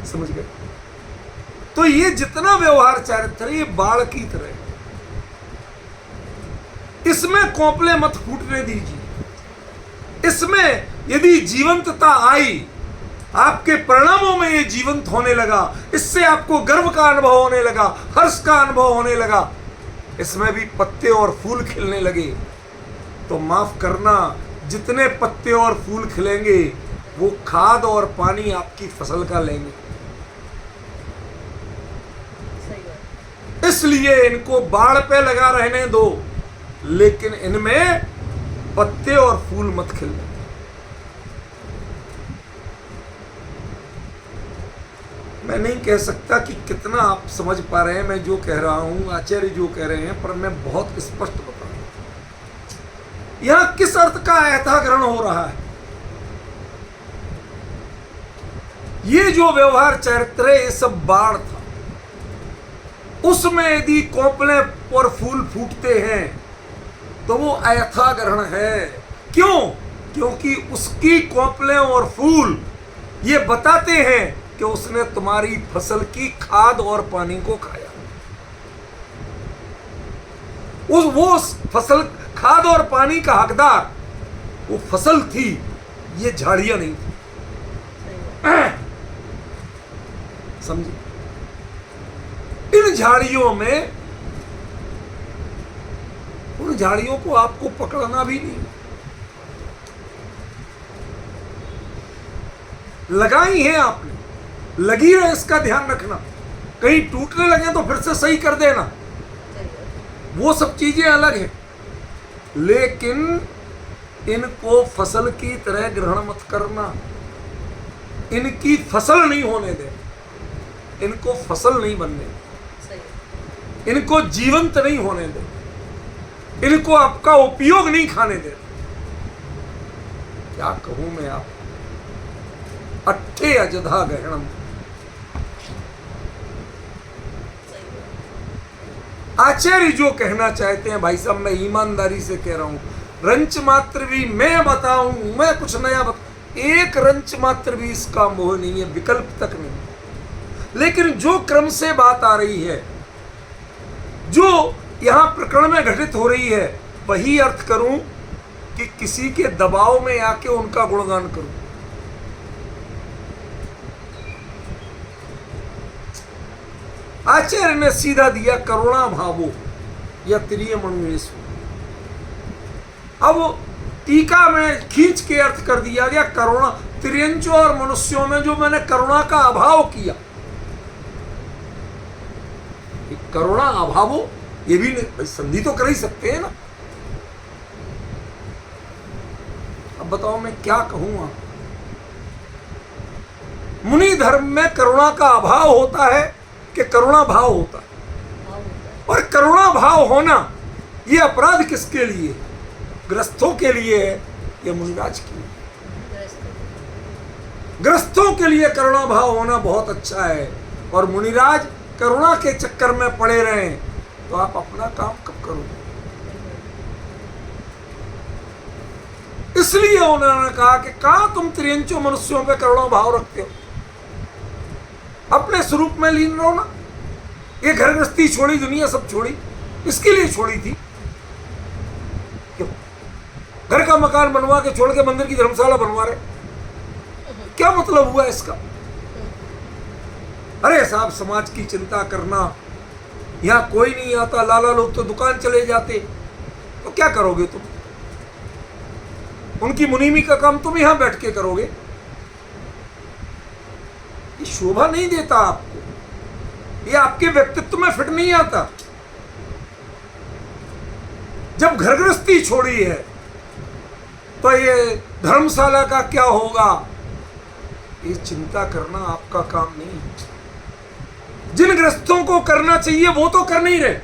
समझ गए? तो ये जितना व्यवहार चारित्र है ये बाढ़ की तरह है, इसमें कोपले मत फूटने दीजिए। इसमें यदि जीवंतता आई, आपके परिणामों में ये जीवंत होने लगा, इससे आपको गर्व का अनुभव होने लगा, हर्ष का अनुभव होने लगा, इसमें भी पत्ते और फूल खिलने लगे, तो माफ करना, जितने पत्ते और फूल खिलेंगे वो खाद और पानी आपकी फसल का लेंगे। इसलिए इनको बाढ़ पे लगा रहने दो, लेकिन इनमें पत्ते और फूल मत खिलने। मैं नहीं कह सकता कि कितना आप समझ पा रहे हैं मैं जो कह रहा हूं, आचार्य जो कह रहे हैं, पर मैं बहुत स्पष्ट बता रहा हूं यहां किस अर्थ का यथाग्रहण हो रहा है। ये जो व्यवहार चरित्र है ये सब बाढ़ था, उसमें यदि कोपले और फूल फूटते हैं तो वो अयथाग्रहण है। क्यों? क्योंकि उसकी कोपले और फूल ये बताते हैं कि उसने तुम्हारी फसल की खाद और पानी को खाया। वो फसल खाद और पानी का हकदार वो फसल थी, ये झाड़ियां नहीं थी। समझे? इन झाड़ियों में, उन झाड़ियों को आपको पकड़ना भी नहीं, लगाई है आपने, लगी रहे, इसका ध्यान रखना। कहीं टूटने लगे तो फिर से सही कर देना, सही बात। वो सब चीजें अलग हैं। लेकिन इनको फसल की तरह ग्रहण मत करना, इनकी फसल नहीं होने दे, इनको फसल नहीं बनने दे, सही। इनको जीवंत नहीं होने दे, इनको आपका उपयोग नहीं खाने दे। क्या कहूं मैं आप, अट्ठे अजधा गहनम। सही बात। आचार्य जो कहना चाहते हैं भाई साहब, मैं ईमानदारी से कह रहा हूं, रंच मात्र भी मैं बताऊं, मैं कुछ नया एक रंच मात्र भी इसका मोह नहीं है, विकल्प तक नहीं। लेकिन जो क्रम से बात आ रही है, जो यहां प्रकरण में घटित हो रही है, वही अर्थ करूं कि किसी के दबाव में आके उनका गुणगान करूं। आचार्य ने सीधा दिया करुणा भावो या त्रिय मनुष्य। अब टीका में खींच के अर्थ कर दिया गया करुणा, त्रियंचों और मनुष्यों में जो मैंने करुणा का अभाव किया, करुणा अभावो, ये भी संधि तो कर ही सकते हैं ना। अब बताओ मैं क्या कहूंगा। मुनि धर्म में करुणा का अभाव होता है कि करुणा भाव होता है? भाव होता है। और करुणा भाव होना ये अपराध किसके लिए? ग्रस्तों के लिए है या मुनिराज के लिए? ग्रस्तों के लिए करुणा भाव होना बहुत अच्छा है, और मुनिराज करुणा के चक्कर में पड़े रहें तो आप अपना काम कब करोगे? इसलिए उन्होंने कहा कि कहां तुम त्रियंचों मनुष्यों पे करुणा भाव रखते हो, अपने स्वरूप में लीन रहो ना। ये घर गृहस्थी छोड़ी, दुनिया सब छोड़ी, इसके लिए छोड़ी थी। क्यों घर का मकान बनवा के छोड़ के मंदिर की धर्मशाला बनवा रहे? क्या मतलब हुआ इसका? अरे साहब, समाज की चिंता करना, यहां कोई नहीं आता, लाला लोग तो दुकान चले जाते, तो क्या करोगे तुम? उनकी मुनीमी का काम तुम यहां बैठ के करोगे? ये शोभा नहीं देता आपको, ये आपके व्यक्तित्व में फिट नहीं आता। जब घर गृहस्थी छोड़ी है तो ये धर्मशाला का क्या होगा, ये चिंता करना आपका काम नहीं है। जिन गृहस्थों को करना चाहिए वो तो कर नहीं रहे,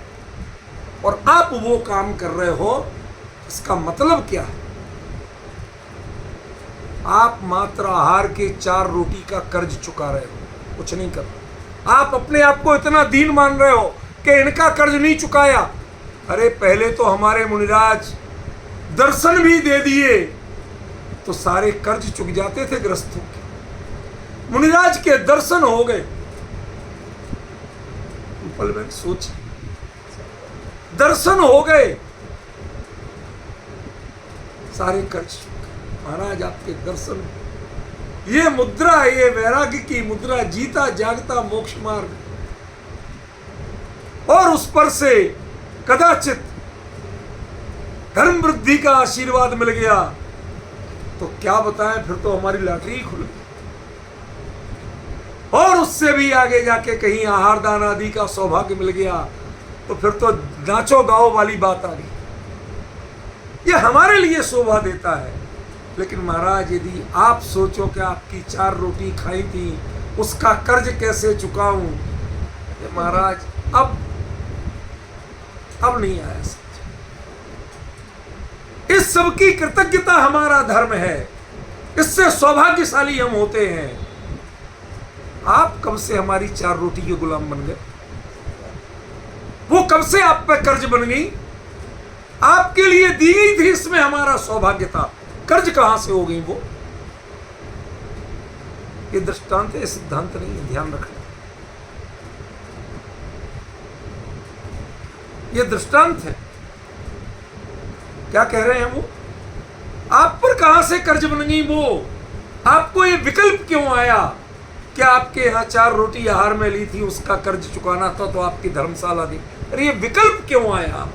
और आप वो काम कर रहे हो, इसका मतलब क्या है? आप मात्र आहार के 4 रोटी का कर्ज चुका रहे हो, कुछ नहीं कर रहे। आप अपने आप को इतना दीन मान रहे हो कि इनका कर्ज नहीं चुकाया। अरे पहले तो हमारे मुनिराज दर्शन भी दे दिए तो सारे कर्ज चुक जाते थे ग्रस्तों के। मुनिराज के दर्शन हो गए, पल में सोच, दर्शन हो गए, सारे कर्ज चुक गए। महाराज आपके दर्शन, ये मुद्रा, ये वैराग्य की मुद्रा, जीता जागता मोक्ष मार्ग, और उस पर से कदाचित धर्म वृद्धि का आशीर्वाद मिल गया तो क्या बताएं, फिर तो हमारी लॉटरी खुल गई। और उससे भी आगे जाके कहीं आहार दान आदि का सौभाग्य मिल गया तो फिर तो नाचो गाओ वाली बात आ गई। ये हमारे लिए शोभा देता है। लेकिन महाराज, यदि आप सोचो कि आपकी 4 रोटी खाई थी, उसका कर्ज कैसे चुकाऊं, ये महाराज अब नहीं आया समझ। इस सब की कृतज्ञता हमारा धर्म है, इससे सौभाग्यशाली हम होते हैं। आप कब से हमारी 4 रोटी के गुलाम बन गए? वो कब से आप पे कर्ज बन गई? आपके लिए दी गई थी, इसमें हमारा सौभाग्य था, कर्ज कहां से हो गई वो? ये दृष्टांत है, सिद्धांत नहीं है, ध्यान रखना। ये दृष्टांत है। क्या कह रहे हैं वो? आप पर कहां से कर्ज बन गई वो? आपको ये विकल्प क्यों आया क्या आपके यहाँ 4 रोटी आहार में ली थी, उसका कर्ज चुकाना था तो आपकी धर्मशाला दी। अरे ये विकल्प क्यों आया?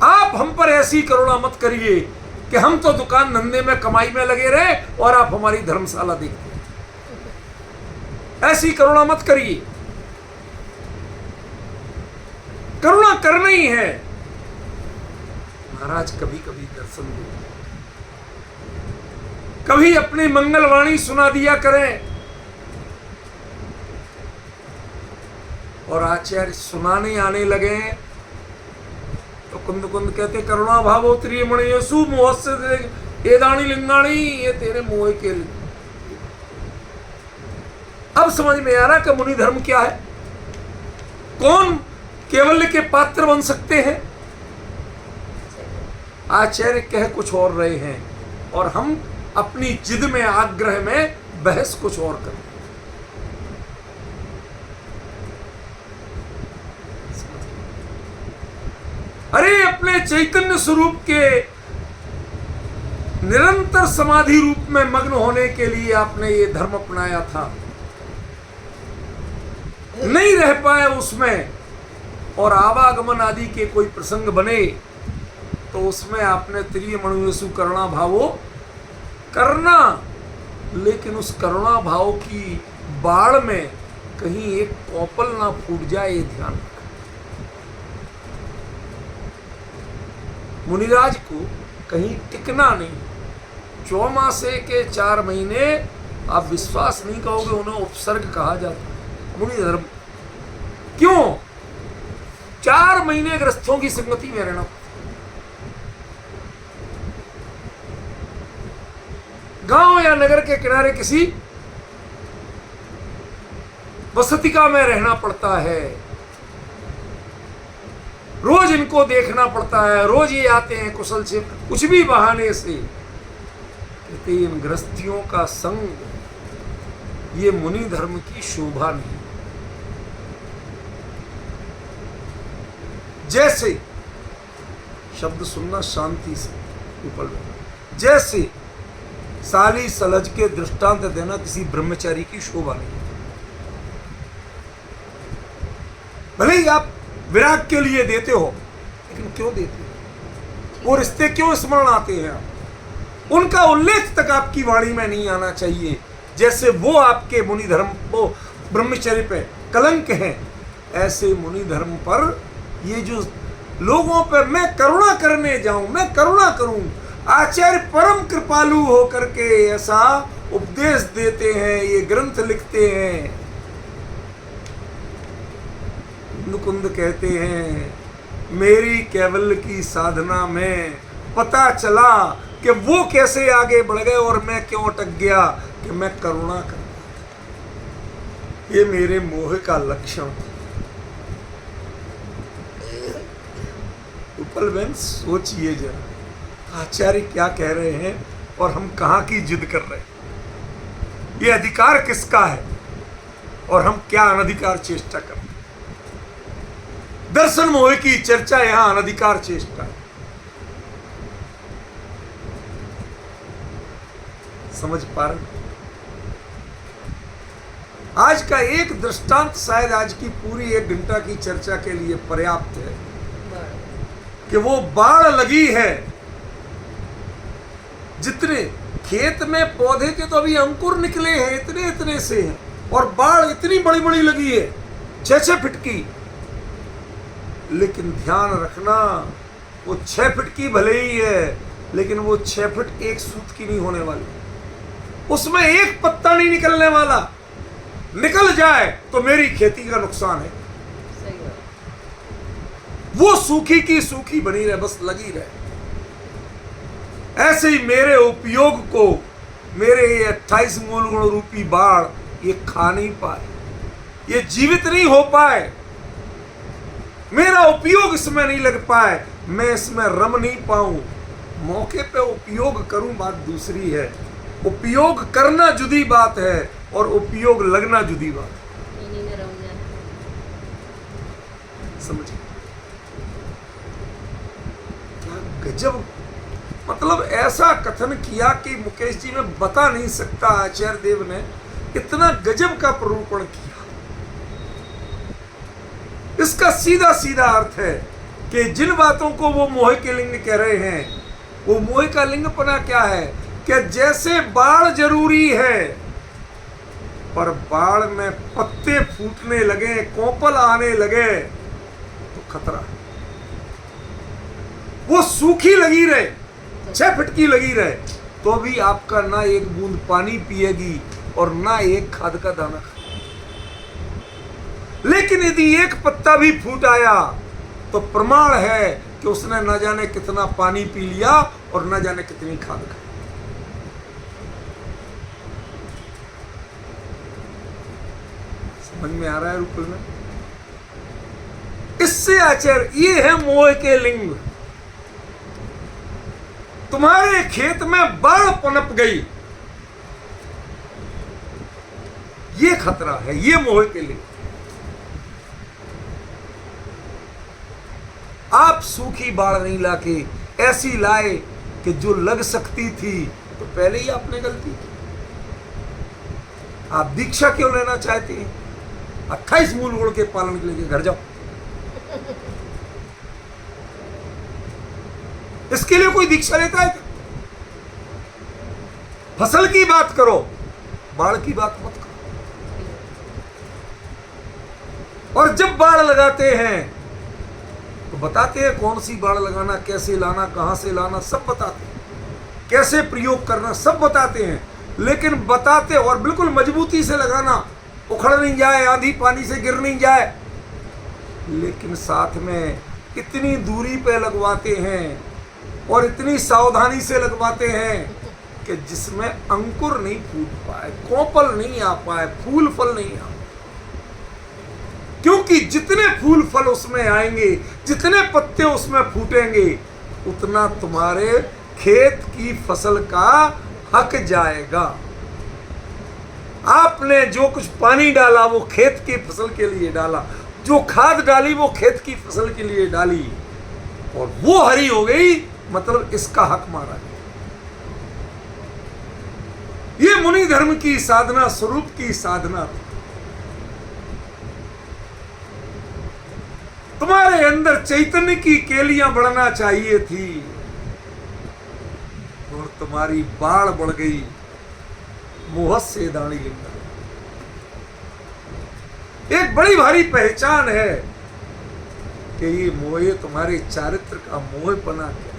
आप हम पर ऐसी करुणा मत करिए कि हम तो दुकान धंधे में कमाई में लगे रहे और आप हमारी धर्मशाला देखते हैं। ऐसी करुणा मत करिए। करुणा करना ही है। महाराज कभी कभी दर्शन दो, कभी अपनी मंगलवाणी सुना दिया करें। और आचार्य सुनाने आने लगे तो कुंद कुंद कहते करुणा भावोत्तरीय मणियसु मोहस्य एदानी लिंगाणी, ये तेरे मोह के। अब समझ में आ रहा कि मुनि धर्म क्या है, कौन केवल्य के पात्र बन सकते हैं। आचार्य कह कुछ और रहे हैं और हम अपनी जिद में, आग्रह में बहस कुछ और कर। अरे अपने चैतन्य स्वरूप के निरंतर समाधि रूप में मग्न होने के लिए आपने ये धर्म अपनाया था, नहीं रह पाए उसमें, और आवागमन आदि के कोई प्रसंग बने तो उसमें आपने त्रिय मणुयसु करुणा भावो करना, लेकिन उस करुणा भाव की बाढ़ में कहीं एक कौपल ना फूट जाए, ये ध्यान रखना। मुनिराज को कहीं टिकना नहीं। 4 के 4 महीने आप विश्वास नहीं कहोगे उन्हें उपसर्ग कहा जाता मुनि धर्म। क्यों? 4 महीने ग्रस्तों की संगति में रहना, गांव या नगर के किनारे किसी बसतिका में रहना पड़ता है, रोज इनको देखना पड़ता है, रोज ये आते हैं कुशल से कुछ भी बहाने से। कहते इन गृहस्थियों का संग ये मुनि धर्म की शोभा नहीं। जैसे शब्द सुनना शांति से ऊपर, जैसे साली सलज के दृष्टांत देना किसी ब्रह्मचारी की शोभा नहीं। भले ही आप विराग के लिए देते हो, लेकिन क्यों देते हो? वो रिश्ते क्यों स्मरण आते हैं? उनका उल्लेख तक आपकी वाणी में नहीं आना चाहिए। जैसे वो आपके मुनि धर्म को ब्रह्मचर्य पे कलंक हैं, ऐसे मुनि धर्म पर ये जो लोगों पर मैं करुणा करने जाऊं, मैं करुणा करूं, आचार्य परम कृपालु होकर के ऐसा उपदेश देते हैं, ये ग्रंथ लिखते हैं। मुकुंद कहते हैं मेरी कैवल्य की साधना में पता चला कि वो कैसे आगे बढ़ गए और मैं क्यों अटक गया, कि मैं करुणा कर, ये मेरे मोह का लक्षण। उपल बहन सोचिए जरा, आचार्य क्या कह रहे हैं और हम कहां की जिद कर रहे हैं। ये अधिकार किसका है और हम क्या अनधिकार चेष्टा कर रहे हैं। दर्शन मोह की चर्चा यहां अनधिकार चेष्टा है। समझ पा रहे? आज का एक दृष्टांत शायद आज की पूरी 1 घंटा की चर्चा के लिए पर्याप्त है कि वो बाढ़ लगी है। जितने खेत में पौधे के तो अभी अंकुर निकले हैं, इतने इतने से हैं, और बाढ़ इतनी बड़ी बड़ी लगी है 6-6 फीट की। लेकिन ध्यान रखना, वो 6 फीट की भले ही है, लेकिन वो 6 फीट एक सूत की नहीं होने वाली, उसमें एक पत्ता नहीं निकलने वाला। निकल जाए तो मेरी खेती का नुकसान है। सही बात। वो सूखी की सूखी बनी रहे, बस लगी रहे। ऐसे ही मेरे उपयोग को मेरे ये 28 मूल गुण रूपी बाढ़ ये खा नहीं पाए, ये जीवित नहीं हो पाए, मेरा उपयोग इसमें नहीं लग पाए, मैं इसमें रम नहीं पाऊं। मौके पे उपयोग करूं बात दूसरी है, उपयोग करना जुदी बात है और उपयोग लगना जुदी बात है। इन्हीं में रम जाए। समझिए, गजब मतलब ऐसा कथन किया कि मुकेश जी मैं बता नहीं सकता, आचार्य देव ने इतना गजब का प्ररूपण किया। इसका सीधा सीधा अर्थ है कि जिन बातों को वो मोह के लिंग कह रहे हैं, वो मोह का लिंगपना क्या है कि जैसे बाढ़ जरूरी है, पर बाढ़ में पत्ते फूटने लगे, कोपल आने लगे तो खतरा है। वो सूखी लगी रहे, 6 फीट की लगी रहे, तो भी आपका ना एक बूंद पानी पिएगी और ना एक खाद का दाना खाएगी। लेकिन यदि एक पत्ता भी फूट आया तो प्रमाण है कि उसने न जाने कितना पानी पी लिया और न जाने कितनी खाद खाई। समझ में आ रहा है रूपल में? इससे आचार्य, ये है मोह के लिंग। तुम्हारे खेत में बाढ़ पनप गई, ये खतरा है, ये मोह के लिंग। आप सूखी बाढ़ नहीं लाके ऐसी लाए कि जो लग सकती थी, तो पहले ही आपने गलती की। आप दीक्षा क्यों लेना चाहते हैं? 28 मूल गुण के पालन के लिए घर जाओ। इसके लिए कोई दीक्षा लेता है? फसल की बात करो, बाढ़ की बात मत करो। और जब बाढ़ लगाते हैं तो बताते हैं कौन सी बाढ़ लगाना, कैसे लाना, कहां से लाना, सब बताते हैं, कैसे प्रयोग करना सब बताते हैं। लेकिन बताते और बिल्कुल मजबूती से लगाना, उखड़ नहीं जाए, आंधी पानी से गिर नहीं जाए, लेकिन साथ में इतनी दूरी पे लगवाते हैं और इतनी सावधानी से लगवाते हैं कि जिसमें अंकुर नहीं फूट पाए, कोपल नहीं आ पाए, फूल फल नहीं आ। क्योंकि जितने फूल फल उसमें आएंगे, जितने पत्ते उसमें फूटेंगे, उतना तुम्हारे खेत की फसल का हक जाएगा। आपने जो कुछ पानी डाला वो खेत की फसल के लिए डाला, जो खाद डाली वो खेत की फसल के लिए डाली, और वो हरी हो गई, मतलब इसका हक मारा गया। ये मुनि धर्म की साधना, स्वरूप की साधना। तुम्हारे अंदर चैतन्य की केलियां बढ़ना चाहिए थी और तुम्हारी बाढ़ बढ़ गई मोह से दाणी लिंगा। एक बड़ी भारी पहचान है कि ये मोह तुम्हारे चारित्र का मोहपना क्या।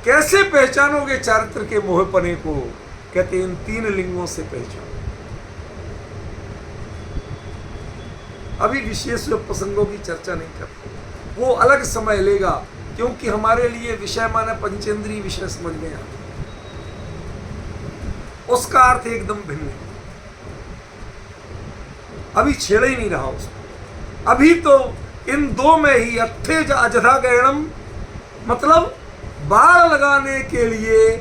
कैसे पहचानोगे चारित्र के मोहपने को? कहते इन 3 लिंगों से पहचानो। अभी विशेष प्रसंगों की चर्चा नहीं करते, वो अलग समय लेगा, क्योंकि हमारे लिए विषय माने पंचेंद्रीय विषय समझ में आता, उसका अर्थ एकदम भिन्न है। अभी छेड़ ही नहीं रहा उसको। अभी तो इन 2 में ही अट्ठे अजधा गहणम, मतलब बाढ़ लगाने के लिए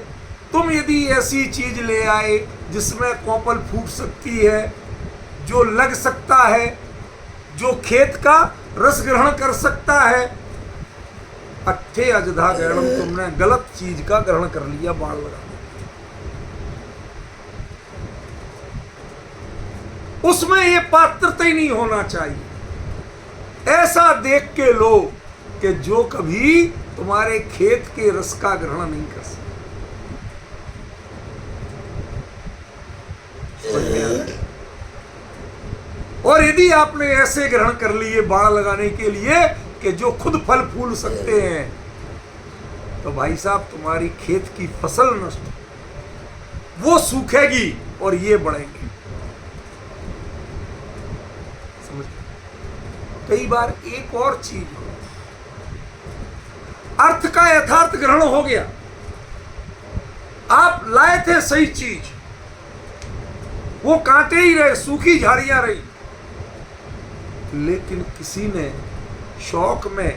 तुम यदि ऐसी चीज ले आए जिसमें कोपल फूट सकती है, जो लग सकता है, जो खेत का रस ग्रहण कर सकता है, अट्ठे अजधा गहणम, तुमने गलत चीज का ग्रहण कर लिया बाढ़ लगाने। उसमें ये पात्रता ही नहीं होना चाहिए। ऐसा देख के लो कि जो कभी तुम्हारे खेत के रस का ग्रहण नहीं कर सकता। और यदि आपने ऐसे ग्रहण कर लिए बाढ़ लगाने के लिए कि जो खुद फल फूल सकते हैं, तो भाई साहब तुम्हारी खेत की फसल नष्ट, वो सूखेगी और ये बढ़ेंगे। समझ? कई बार एक और चीज हो, अर्थ का यथार्थ ग्रहण हो गया, आप लाए थे सही चीज, वो कांटे ही रहे, सूखी झाड़ियां रही, लेकिन किसी ने शौक में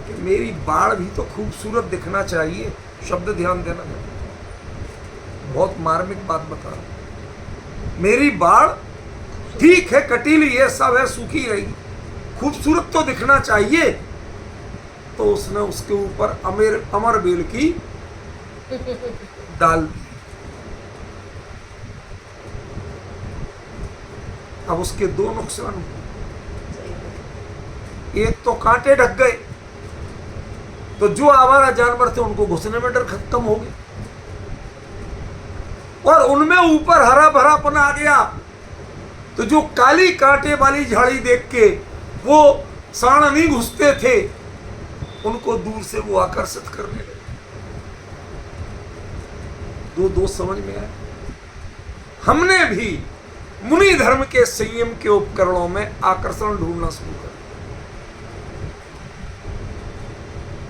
कि मेरी बाढ़ भी तो खूबसूरत दिखना चाहिए, शब्द ध्यान देना, बहुत मार्मिक बात बता रहा हूं, मेरी बाढ़ ठीक है, कटीली है, सब है, सूखी रही, खूबसूरत तो दिखना चाहिए, तो उसने उसके ऊपर अमर बेल की डाल दी। अब उसके दो नुकसान हुए। एक तो कांटे ढक गए, तो जो आवारा जानवर थे उनको घुसने में डर खत्म हो गया, और उनमें ऊपर हरा भरापन आ गया। तो जो काली कांटे वाली झाड़ी देख के वो सांड नहीं घुसते थे, उनको दूर से वो आकर्षित करने लगे। दो दोस्त समझ में आए। हमने भी मुनि धर्म के संयम के उपकरणों में आकर्षण ढूंढना शुरू कर दिया।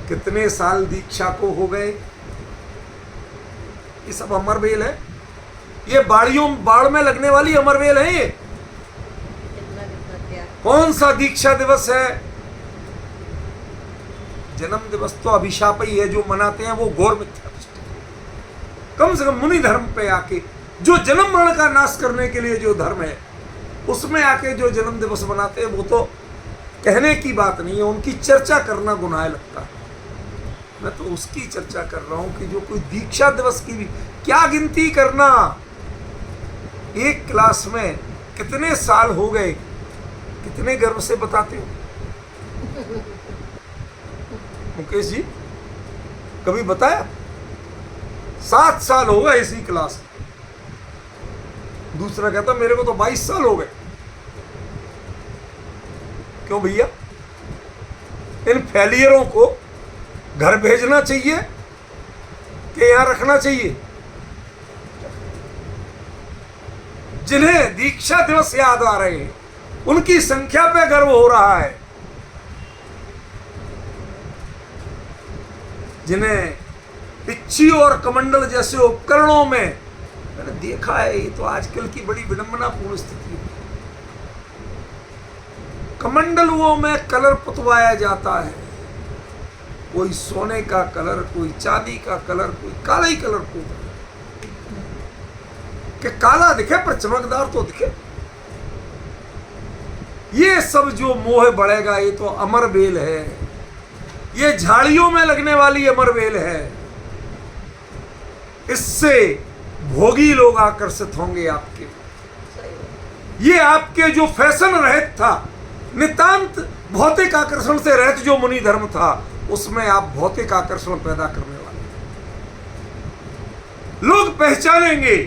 कितने साल दीक्षा को हो गए, ये सब अमरवेल है। ये बाड़ में लगने वाली अमरवेल है। ये कितना क्या कौन सा दीक्षा दिवस है? जन्म दिवस तो अभिशाप ही है, जो मनाते हैं वो घोर मिथ्या दृष्टि। कम से कम मुनि धर्म पे आके, जो जन्म मरण का नाश करने के लिए जो धर्म है, उसमें आके जो जन्म दिवस मनाते हैं, वो तो कहने की बात नहीं है, उनकी चर्चा करना गुनाह लगता है। मैं तो उसकी चर्चा कर रहा हूं कि जो कोई दीक्षा दिवस की भी क्या गिनती करना। एक क्लास में कितने साल हो गए, कितने गर्व से बताते हो मुकेश जी, कभी बताया? 7 साल हो गए इसी क्लास में। दूसरा कहता मेरे को तो 22 साल हो गए। क्यों भैया? इन फेलियरों को घर भेजना चाहिए कि यहां रखना चाहिए? जिन्हें दीक्षा दिवस याद आ रहे हैं, उनकी संख्या पे गर्व हो रहा है। जिन्हें पिच्छी और कमंडल जैसे उपकरणों में मैंने देखा है, ये तो आजकल की बड़ी विडंबनापूर्ण स्थिति है। कमंडलुओं में कलर पुतवाया जाता है, कोई सोने का कलर, कोई चांदी का कलर, कोई काला ही कलर को, कि काला दिखे पर चमकदार तो दिखे। ये सब जो मोह बढ़ेगा, ये तो अमरवेल है। ये झाड़ियों में लगने वाली अमरवेल है। इससे भोगी लोग आकर्षित होंगे आपके। ये आपके जो फैशन रहित था, नितांत भौतिक आकर्षण से रहित जो मुनि धर्म था, उसमें आप भौतिक आकर्षण पैदा करने वाले। लोग पहचानेंगे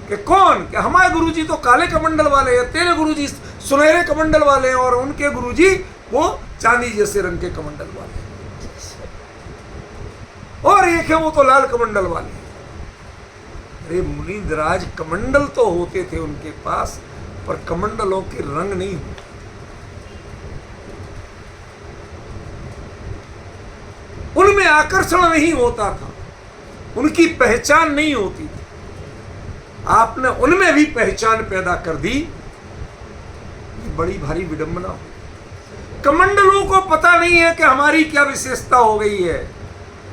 कि कौन, कि हमारे गुरुजी तो काले कमंडल वाले हैं, तेरे गुरुजी सुनहरे कमंडल वाले हैं, और उनके गुरुजी वो चांदी जैसे रंग के कमंडल वाले हैं, और एक है वो तो लाल कमंडल वाले। अरे मुनिंदराज, कमंडल तो होते थे उनके पास, पर कमंडलों के रंग नहीं होते। उनमें आकर्षण नहीं होता था, उनकी पहचान नहीं होती थी। आपने उनमें भी पहचान पैदा कर दी, ये बड़ी भारी विडंबना हो। कमंडलों को पता नहीं है कि हमारी क्या विशेषता हो गई है,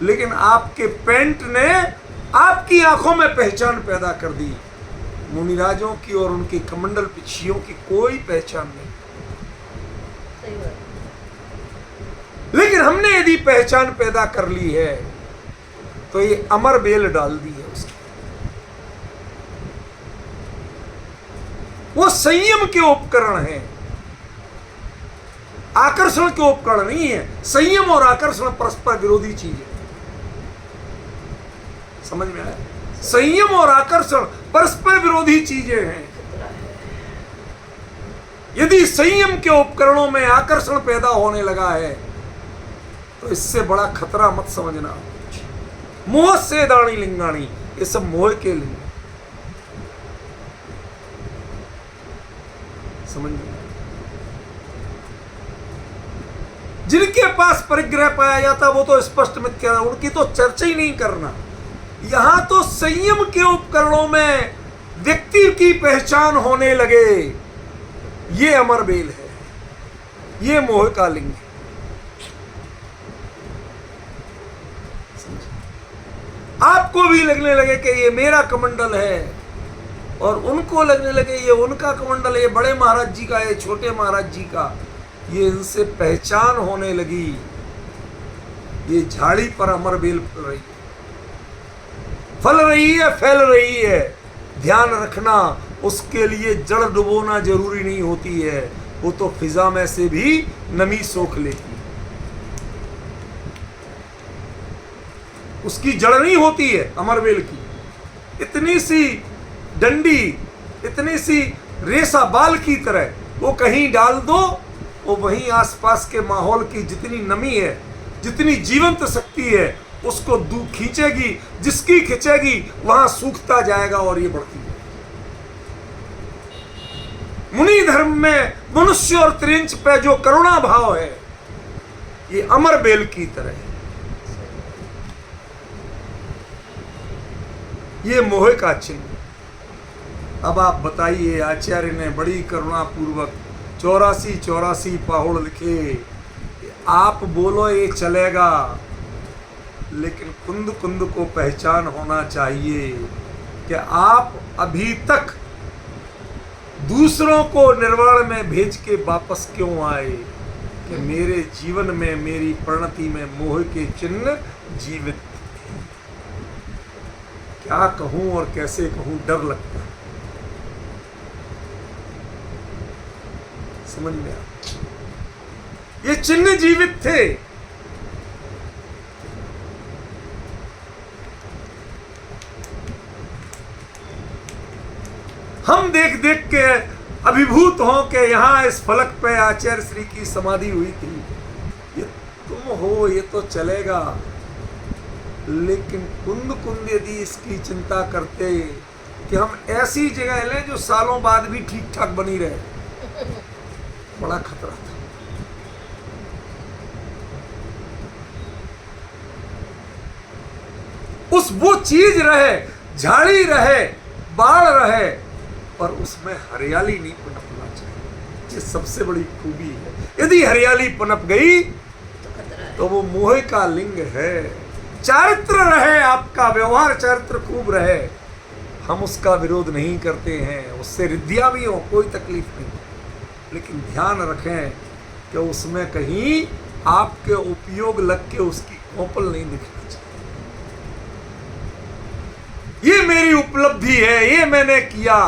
लेकिन आपके पेंट ने आपकी आंखों में पहचान पैदा कर दी। मुनिराजों की और उनके कमंडल पिछियों की कोई पहचान नहीं। सही बात। लेकिन हमने यदि पहचान पैदा कर ली है, तो ये अमर बेल डाल दी है उसकी। वो संयम के उपकरण है, आकर्षण के उपकरण नहीं है। संयम और आकर्षण परस्पर विरोधी चीज है। समझ में आया? संयम और आकर्षण परस्पर विरोधी चीजें हैं। यदि संयम के उपकरणों में आकर्षण पैदा होने लगा है, तो इससे बड़ा खतरा मत समझना। मोह से दाणी लिंगाणी, ये सब मोह के लिंग। समझ में? जिनके पास परिग्रह पाया जाता वो तो स्पष्ट मिथ्या, उनकी तो चर्चा ही नहीं करना। यहां तो संयम के उपकरणों में व्यक्ति की पहचान होने लगे, ये अमरबेल है, ये मोह का लिंग है। आपको भी लगने लगे कि ये मेरा कमंडल है, और उनको लगने लगे ये उनका कमंडल है, ये बड़े महाराज जी का, ये छोटे महाराज जी का। ये इनसे पहचान होने लगी। ये झाड़ी पर अमरबेल फल रही है। फल रही है, फैल रही है। ध्यान रखना, उसके लिए जड़ डुबोना जरूरी नहीं होती है, वो तो फिजा में से भी नमी सोख लेती है। उसकी जड़ नहीं होती है अमरबेल की, इतनी सी डंडी, इतनी सी रेशा बाल की तरह, वो कहीं डाल दो, वो वहीं आसपास के माहौल की जितनी नमी है, जितनी जीवंत शक्ति है, उसको खींचेगी, जिसकी खींचेगी वहां सूखता जाएगा और ये बढ़ती है। मुनि धर्म में मनुष्य और त्रिंच पे जो करुणा भाव है, ये अमर बेल की तरह है। ये मोह का चिन्ह। अब आप बताइए, आचार्य ने बड़ी करुणा पूर्वक 84 पाहुड़ लिखे। आप बोलो ये चलेगा, लेकिन कुंद कुंद को पहचान होना चाहिए कि आप अभी तक दूसरों को निर्वाण में भेज के वापस क्यों आए, कि मेरे जीवन में, मेरी परिणति में मोह के चिन्ह जीवित थे। क्या कहूं और कैसे कहूं, डर लगता है। समझ में आ, ये चिन्ह जीवित थे। हम देख देख के अभिभूत हों के यहाँ इस फलक पे आचार्य श्री की समाधि हुई थी। ये तुम हो, ये तो चलेगा, लेकिन कुंद कुंद यदि इसकी चिंता करते कि हम ऐसी जगह लें जो सालों बाद भी ठीक ठाक बनी रहे, बड़ा खतरा था। उस वो चीज रहे, झाड़ी रहे, बाढ़ रहे, पर उसमें हरियाली नहीं पनपना चाहिए। ये सबसे बड़ी खूबी है। यदि हरियाली पनप गई तो वो मोह का लिंग है। चारित्र रहे, आपका व्यवहार चारित्र खूब रहे, हम उसका विरोध नहीं करते हैं, उससे रिद्धियां भी हो, कोई तकलीफ नहीं, लेकिन ध्यान रखें कि उसमें कहीं आपके उपयोग लग के उसकी खोपल नहीं दिखना चाहिए। ये मेरी उपलब्धि है, ये मैंने किया,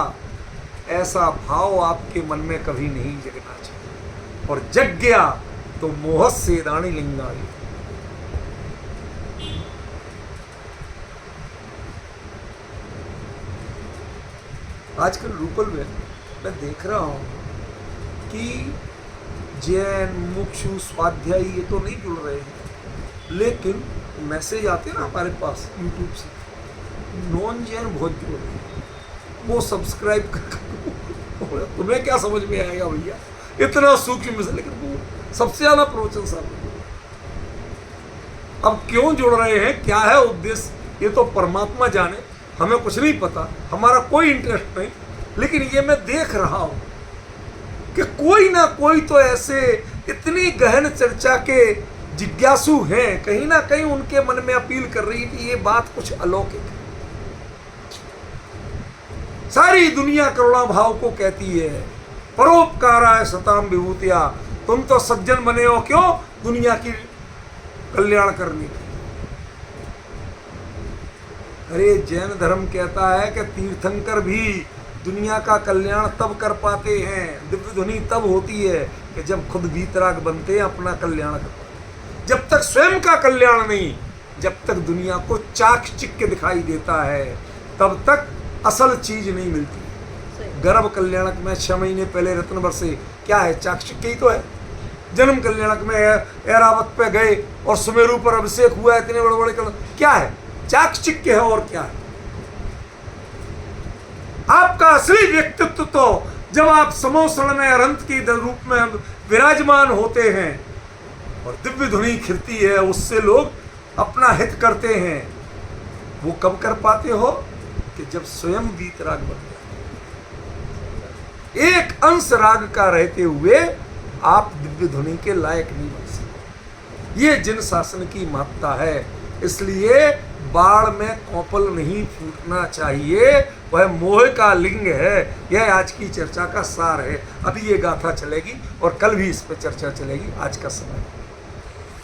ऐसा भाव आपके मन में कभी नहीं जगना चाहिए। और जग गया तो मोह से दाणी लिंगाई। आजकल रूपल में मैं देख रहा हूं कि जैन, मुक्षु, स्वाध्यायी ये तो नहीं जुड़ रहे हैं, लेकिन मैसेज आते ना हमारे पास यूट्यूब से, नॉन जैन बहुत जुड़ रहे हैं। वो सब्सक्राइब कर, तुम्हें क्या समझ में आएगा भैया, इतना सूक्ष्म से, लेकिन वो सबसे ज्यादा प्रवचन साहब। अब क्यों जुड़ रहे हैं, क्या है उद्देश्य, ये तो परमात्मा जाने, हमें कुछ नहीं पता, हमारा कोई इंटरेस्ट नहीं। लेकिन ये मैं देख रहा हूं कि कोई ना कोई तो ऐसे इतनी गहन चर्चा के जिज्ञासु हैं, कहीं ना कहीं उनके मन में अपील कर रही है कि ये बात कुछ अलौकिक है। सारी दुनिया करुणा भाव को कहती है, परोपकाराय सताम विभूतिया। तुम तो सज्जन बने हो क्यों, दुनिया की कल्याण करने की। अरे जैन धर्म कहता है कि तीर्थंकर भी दुनिया का कल्याण तब कर पाते हैं, दिव्य ध्वनि तब होती है कि जब खुद वीतराग बनते हैं, अपना कल्याण कर पाते हैं। जब तक स्वयं का कल्याण नहीं, जब तक दुनिया को चाक चिक्के दिखाई देता है, तब तक असल चीज नहीं मिलती। गर्भ कल्याणक में 6 महीने पहले रत्न वर्षे क्या है, चाक चिक्के ही तो है। जन्म कल्याणक में ऐरावत पे गए और सुमेरु पर अभिषेक हुआ, इतने बड़े बड़े क्या है, चाक चिक्के है और क्या है। आपका असली व्यक्तित्व तो जब आप समोसण में अनंत के रूप में विराजमान होते हैं और दिव्य ध्वनि खिलती है, उससे लोग अपना हित करते हैं। वो कब कर पाते हो कि जब स्वयं वीतराग बन जाए। एक अंश राग का रहते हुए आप दिव्य ध्वनि के लायक नहीं बन सकते। ये जिन शासन की महत्ता है, इसलिए बाढ़ में कौपल नहीं फूटना चाहिए, वह मोह का लिंग है। यह आज की चर्चा का सार है। अभी ये गाथा चलेगी और कल भी इस पर चर्चा चलेगी। आज का समय